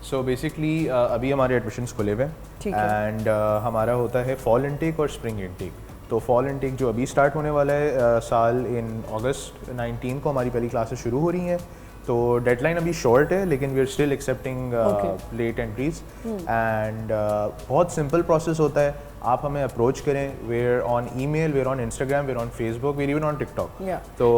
सो बेसिकली अभी हमारे एडमिशन्स खुले हुए ठीक हैं है। एंड हमारा होता है फॉल इनटेक और स्प्रिंग इनटेक। तो फॉल इनटेक जो अभी स्टार्ट होने वाला है साल इन अगस्त 19 को हमारी पहली क्लासेस शुरू हो रही हैं। तो डेडलाइन अभी शॉर्ट है लेकिन we are still accepting late entries and बहुत सिंपल प्रोसेस होता है। आप हमें अप्रोच करें, where on email, where on Instagram, where on Facebook, where even on TikTok. तो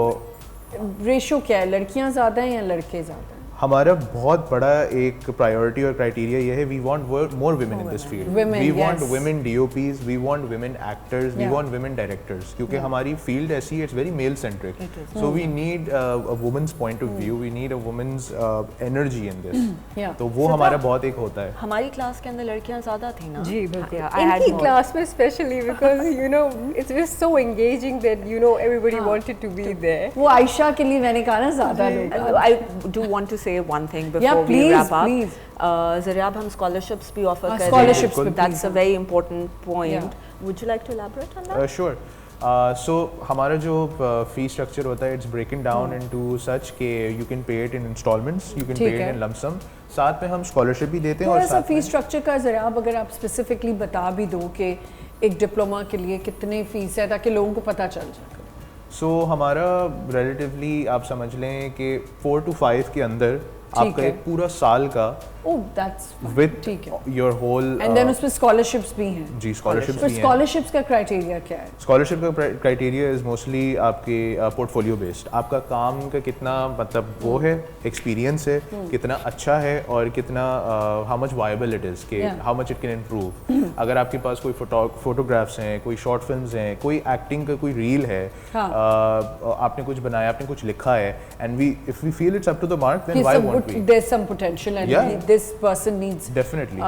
रेशो क्या है, लड़कियां ज़्यादा हैं या लड़के ज़्यादा हैं? हमारा बहुत बड़ा एक प्रायोरिटी और क्राइटेरिया ये है, we want more women in this field, we want women DOPs, we want women actors, we want women directors, क्योंकि हमारी फील्ड ऐसी है, it's very male centric, so we need a women's point of view, we need a women's energy in this. तो वो हमारा बहुत एक होता है। हमारी क्लास के अंदर लड़कियां ज़्यादा थी ना? जी बिल्कुल। I had इनकी more. क्लास में specially because you know it's just so engaging that you know everybody wanted to be there. वो आयशा के लिए मैंने कहा ना ज़्यादा लोग। I do want to say one thing before we please, wrap up. please. Zariab, हम scholarships भी offer कर रहे हैं। scholarships पे That's a very important point. Yeah. Would you like to elaborate on that? Sure. So हमारा जो fee structure होता है, it's breaking down into such के you can pay it in instalments, you can pay it in lump sum, साथ में हम scholarship भी देते हैं। और थोड़ा सा साथ फीस स्ट्रक्चर का ज़रा अगर आप स्पेसिफिकली बता भी दो कि एक डिप्लोमा के लिए कितनी फीस है ताकि लोगों को पता चल जाए। सो हमारा रिलेटिवली आप समझ लें कि 4 to 5 के अंदर आपका है। एक पूरा साल का ओह दैट्स विद ठीक है। योर होल एंड देन उसमें स्कॉलरशिप्स भी हैं। जी स्कॉलरशिप्स फिर भी हैं। स्कॉलरशिप्स का क्राइटेरिया क्या है? स्कॉलरशिप का क्राइटेरिया इज़ मोस्टली आपके पोर्टफोलियो बेस्ड, आपका काम का कितना मतलब वो है, एक्सपीरियंस है कितना अच्छा है और कितना how much viable it is के how much it can improve. अगर आपके पास कोई फोटोग्राफ्स हैं, कोई शॉर्ट फिल्म्स हैं, कोई एक्टिंग का कोई रील है, आपने कुछ बनाया, आपने कुछ लिखा है, and we if we feel it's up to the mark then why won't we? There's some potential and this person needs Definitely.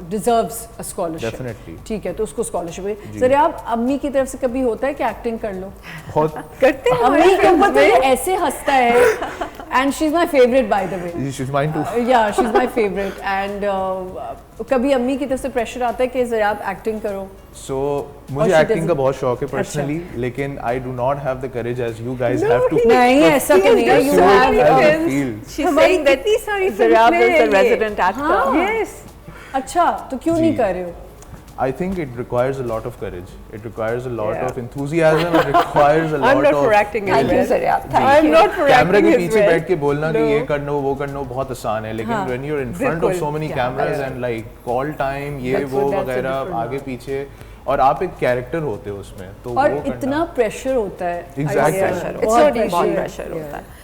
Deserves a scholarship. Definitely. ठीक है, तो उसको स्कॉलरशिप है। सर आप अम्मी की तरफ से कभी होता है कि एक्टिंग कर लो? बहुत करते हैं अम्मी के ऊपर तो ये ऐसे हंसता है and she's my favorite by the way. she's mine too. Yeah, she's my favorite and कभी अम्मी की तरफ से प्रेशर आता है कि जरा आप एक्टिंग करो? So मुझे she एक्टिंग का doesn't- बहुत शौक है पर्सनली, लेकिन I do not have the courage as you guys have to. नहीं ऐसा क्यों नहीं है? You pursue have it as a films. field. She's हमारी saying that कितनी सारी Zariab फिल्में is a हैं ये। resident actor. Yes. अच्छा, तो क्यों नहीं कर रहे हो? I think it requires a lot of courage. It requires a lot Yeah. of enthusiasm. It requires a lot I'm not of. for acting as Thank you, well. Zariab. I'm not for कैमरे acting के as पीछे well. बैठ के बोलना कि No. ये कर लो वो कर लो बहुत आसान है, लेकिन when you're in front of बिल्कुल. so many Yeah. cameras Yeah. and like call time ये That's वो a वगैरह different आगे पीछे, और आप एक कैरेक्टर होते हो उसमें, तो और वो इतना प्रेशर होता है। Exactly. Pressure It's होता not है, बहुत easy. प्रेशर होता है।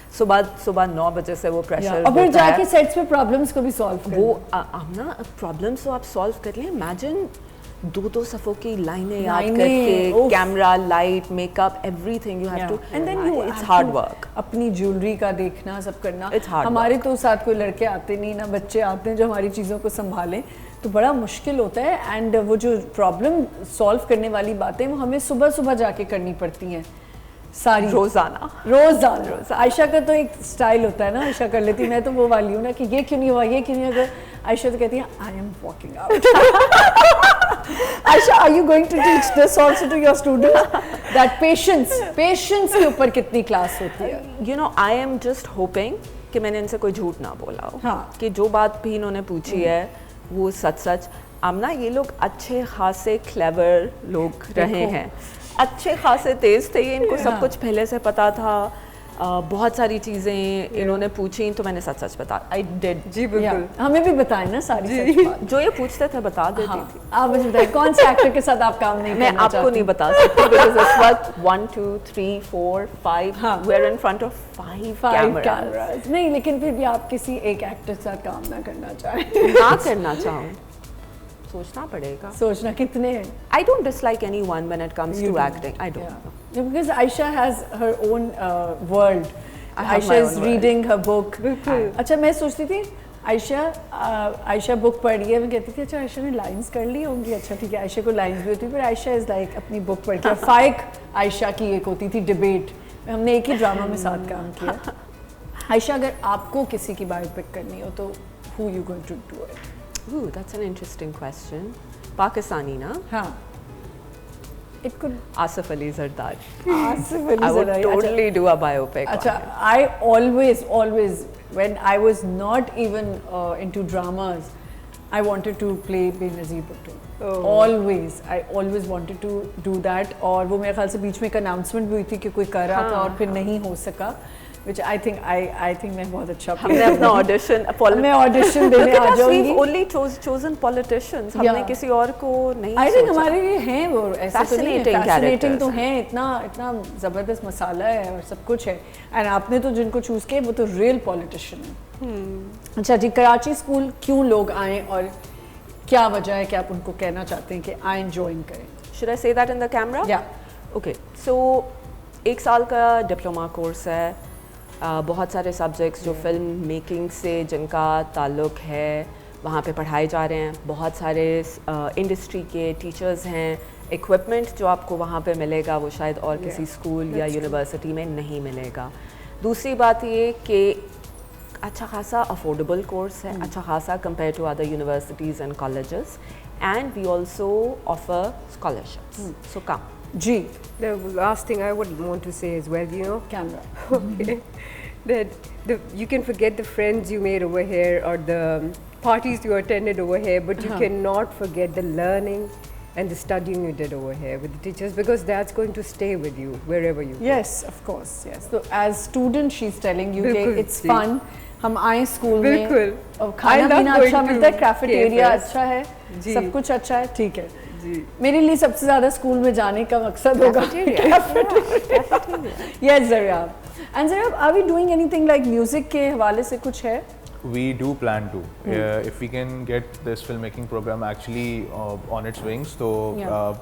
सुबह 9 बजे से वो प्रेशर और फिर जाके सेट्स पे प्रॉब्लम्स को भी सॉल्व कर वो आमना प्रॉब्लम्स तो आप सॉल्व कर लें। इमेजिन दो सफ़ों की लाइनें याद करके, camera, light, makeup, everything you have to, and then you it's hard work. अपनी ज्वेलरी का देखना, सब करना। hard हमारे तो साथ कोई लड़के आते नहीं, ना बच्चे आते हैं जो हमारी चीज़ों को संभालें, तो बड़ा मुश्किल होता है। एंड वो जो प्रॉब्लम सॉल्व करने वाली बातें वो हमें सुबह सुबह जाके करनी पड़ती हैं सारी, रोज़ाना। आयशा का तो एक स्टाइल होता है ना, आयशा कर लेती, मैं तो वो वाली हूँ ना कि ये क्यों नहीं हुआ, ये क्यों नहीं। अगर आयशा तो कहती है I am walking out. Ayesha, are you going to teach this also to your students that patience के ऊपर कितनी क्लास होती है? You know, I am just hoping कि मैंने इनसे कोई झूठ ना बोला हो। हाँ। कि जो बात भी इन्होंने पूछी है वो सच। आमना, ये लोग अच्छे खासे क्लेवर लोग रहे हैं, अच्छे खासे तेज थे, इनको सब कुछ पहले से पता था। बहुत सारी चीज़ें इन्होंने पूछी तो मैंने सच बता, आई डिड। जी बिल्कुल, हमें भी बताएं ना सारी सच बात। जो ये पूछते थे बता देती थी। आप मुझे बताइए कौन से एक्टर के साथ आप काम नहीं मैं करना आपको नहीं बता सकती बिकॉज़ इस वक्त 1 2 3 4 5 we are in front of 5 cameras. नहीं, लेकिन फिर भी आप किसी एक एक्टर के साथ काम ना करना चाहें। ना करना चाहूँ, सोचना पड़ेगा। सोचना कितने हैं? I don't dislike anyone when it comes to acting. I don't. Because Aisha has her own world. I have Aisha my is own reading her book. बिल्कुल। अच्छा, मैं सोचती थी आयशा बुक पढ़ रही है, मैं कहती थी अच्छा आयशा ने लाइंस कर ली होंगी, अच्छा ठीक है, आयशा को लाइंस भी होती है, पर आयशा इज़ लाइक अपनी बुक पढ़ के। फाइक आयशा की एक होती थी डिबेट, हमने एक ही ड्रामा में साथ काम किया। आयशा, अगर आपको किसी की बायोपिक करनी हो तो who you going to do it? Ooh, that's an interesting question. Pakistani, na? हाँ, it could Asif Ali Zardar. Asif Ali I would Zardar. totally do a biopic. on अच्छा, him. I always when I was not even into dramas, I wanted to play Benazir Bhutto. Always, I always wanted to do that. और वो मेरे ख्याल से बीच में एक announcement भी हुई थी कि कोई कर रहा था और फिर नहीं हो सका, which I think मैं बहुत अच्छा हमने अपना audition मैं audition देने आ जाऊँगी। We've only chosen politicians. हमने किसी और को नहीं I think सोचा। हमारे लिए हैं वो ऐसे तो नहीं है, Fascinating fascinating तो characters हैं, इतना ज़बरदस्त मसाला है और सब कुछ है। एंड आपने तो जिनको चूज़ किया वो तो रियल पॉलिटिशियन है। अच्छा जी, कराची स्कूल क्यों लोग आएँ और क्या वजह है कि आप उनको कहना चाहते हैं कि आएँ ज्वाइन करें? Should I say that in the camera? Yeah. Okay. So 1 साल का डिप्लोमा कोर्स है। बहुत सारे सब्जेक्ट्स जो फिल्म मेकिंग से जिनका ताल्लुक़ है वहाँ पे पढ़ाए जा रहे हैं। बहुत सारे इंडस्ट्री के टीचर्स हैं। इक्विपमेंट जो आपको वहाँ पे मिलेगा वो शायद और किसी स्कूल या यूनिवर्सिटी में नहीं मिलेगा। दूसरी बात ये कि अच्छा खासा अफोर्डेबल कोर्स है, अच्छा खासा compare to other universities and colleges, and we also offer scholarships. So come. जी, the last thing I would want to say as well, you know, camera. okay, that you can forget the friends you made over here or the parties you attended over here, but you cannot forget the learning and the studying you did over here with the teachers, because that's going to stay with you wherever you go. Yes, of course, yes. So as student, she's telling you बिल्कुल, कि it's ji. fun. हम आए school में बिल्कुल। और खाना I love पीना going अच्छा to मिलता है, कैफेटेरिया cafes. अच्छा है, जी। सब कुछ अच्छा है, ठीक है। जी। मेरे लिए सबसे ज़्यादा स्कूल में जाने का मकसद होगा yes Zariyab. And Zariyab, are we doing anything like music के हवाले से कुछ है? We do plan to. If we can get this filmmaking program actually on its wings, तो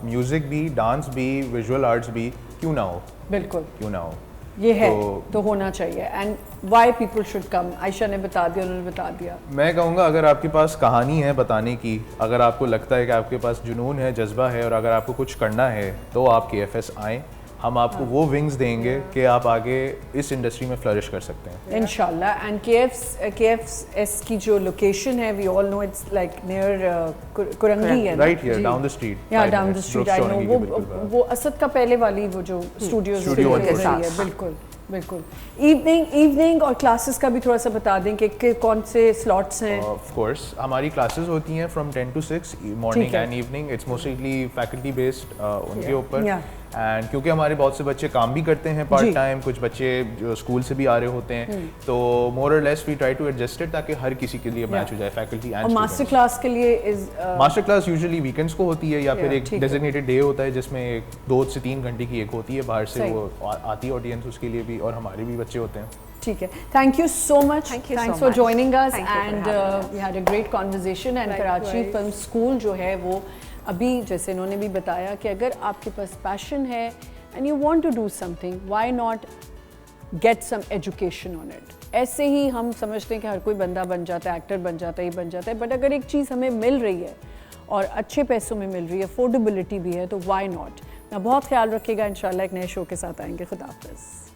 music भी, dance भी, visual arts भी क्यों ना हो? बिल्कुल, क्यों ना हो? ये है तो होना चाहिए। And why people should come? Ayesha ने बता दिया, उन्होंने बता दिया। मैं कहूँगा अगर आपके पास कहानी है बताने की, अगर आपको लगता है कि आपके पास जुनून है, जज्बा है, और अगर आपको कुछ करना है तो आप KFS आएँ। हम आपको वो विंग्स देंगे कि आप आगे इस इंडस्ट्री में फ्लरिश कर सकते हैं इंशाल्लाह। एंड KFS की जो लोकेशन है, we all know it's like near Korangi है, right here down the street. Yeah down the street, I know. वो असद का पहले वाली वो जो स्टूडियोज है, बिल्कुल बिल्कुल। इवनिंग और क्लासेस का भी थोड़ा सा बता दें कि कौन से स्लॉट्स हैं? ऑफ कोर्स हमारी क्लासेस होती हैं from 10 to 6 morning and evening. It's mostly faculty based उनके ऊपर। एंड क्योंकि हमारे बहुत से बच्चे काम भी करते हैं पार्ट टाइम, कुछ बच्चे जो स्कूल से भी आ रहे होते हैं, तो मोर और less we try to adjust it ताकि हर किसी के लिए मैच हो जाए, faculty and students. Master class के लिए मास्टर क्लास यूजुअली वीकेंड्स को होती है या फिर एक डेजिग्नेटेड डे होता है जिसमें 2 से 3 घंटे की एक होती है, बाहर से वो आती है ऑडियंस, उसके लिए भी, और हमारे भी बच्चे होते हैं। ठीक है, thank you so much, thanks for joining us, Thank you for and having us. We had a great conversation. And Karachi film school जो है वो अभी जैसे इन्होंने भी बताया कि अगर आपके पास पैशन है and you want to do something, why not get some education on it. ऐसे ही हम समझते हैं कि हर कोई बंदा बन जाता है, एक्टर बन जाता है, ये बन जाता है, बट अगर एक चीज़ हमें मिल रही है और अच्छे पैसों में मिल रही है, अफोर्डेबिलिटी भी है, तो व्हाई नॉट। ना बहुत ख्याल रखिएगा, इंशाल्लाह एक नए शो के साथ आएंगे। खुदा हाफ़िज़।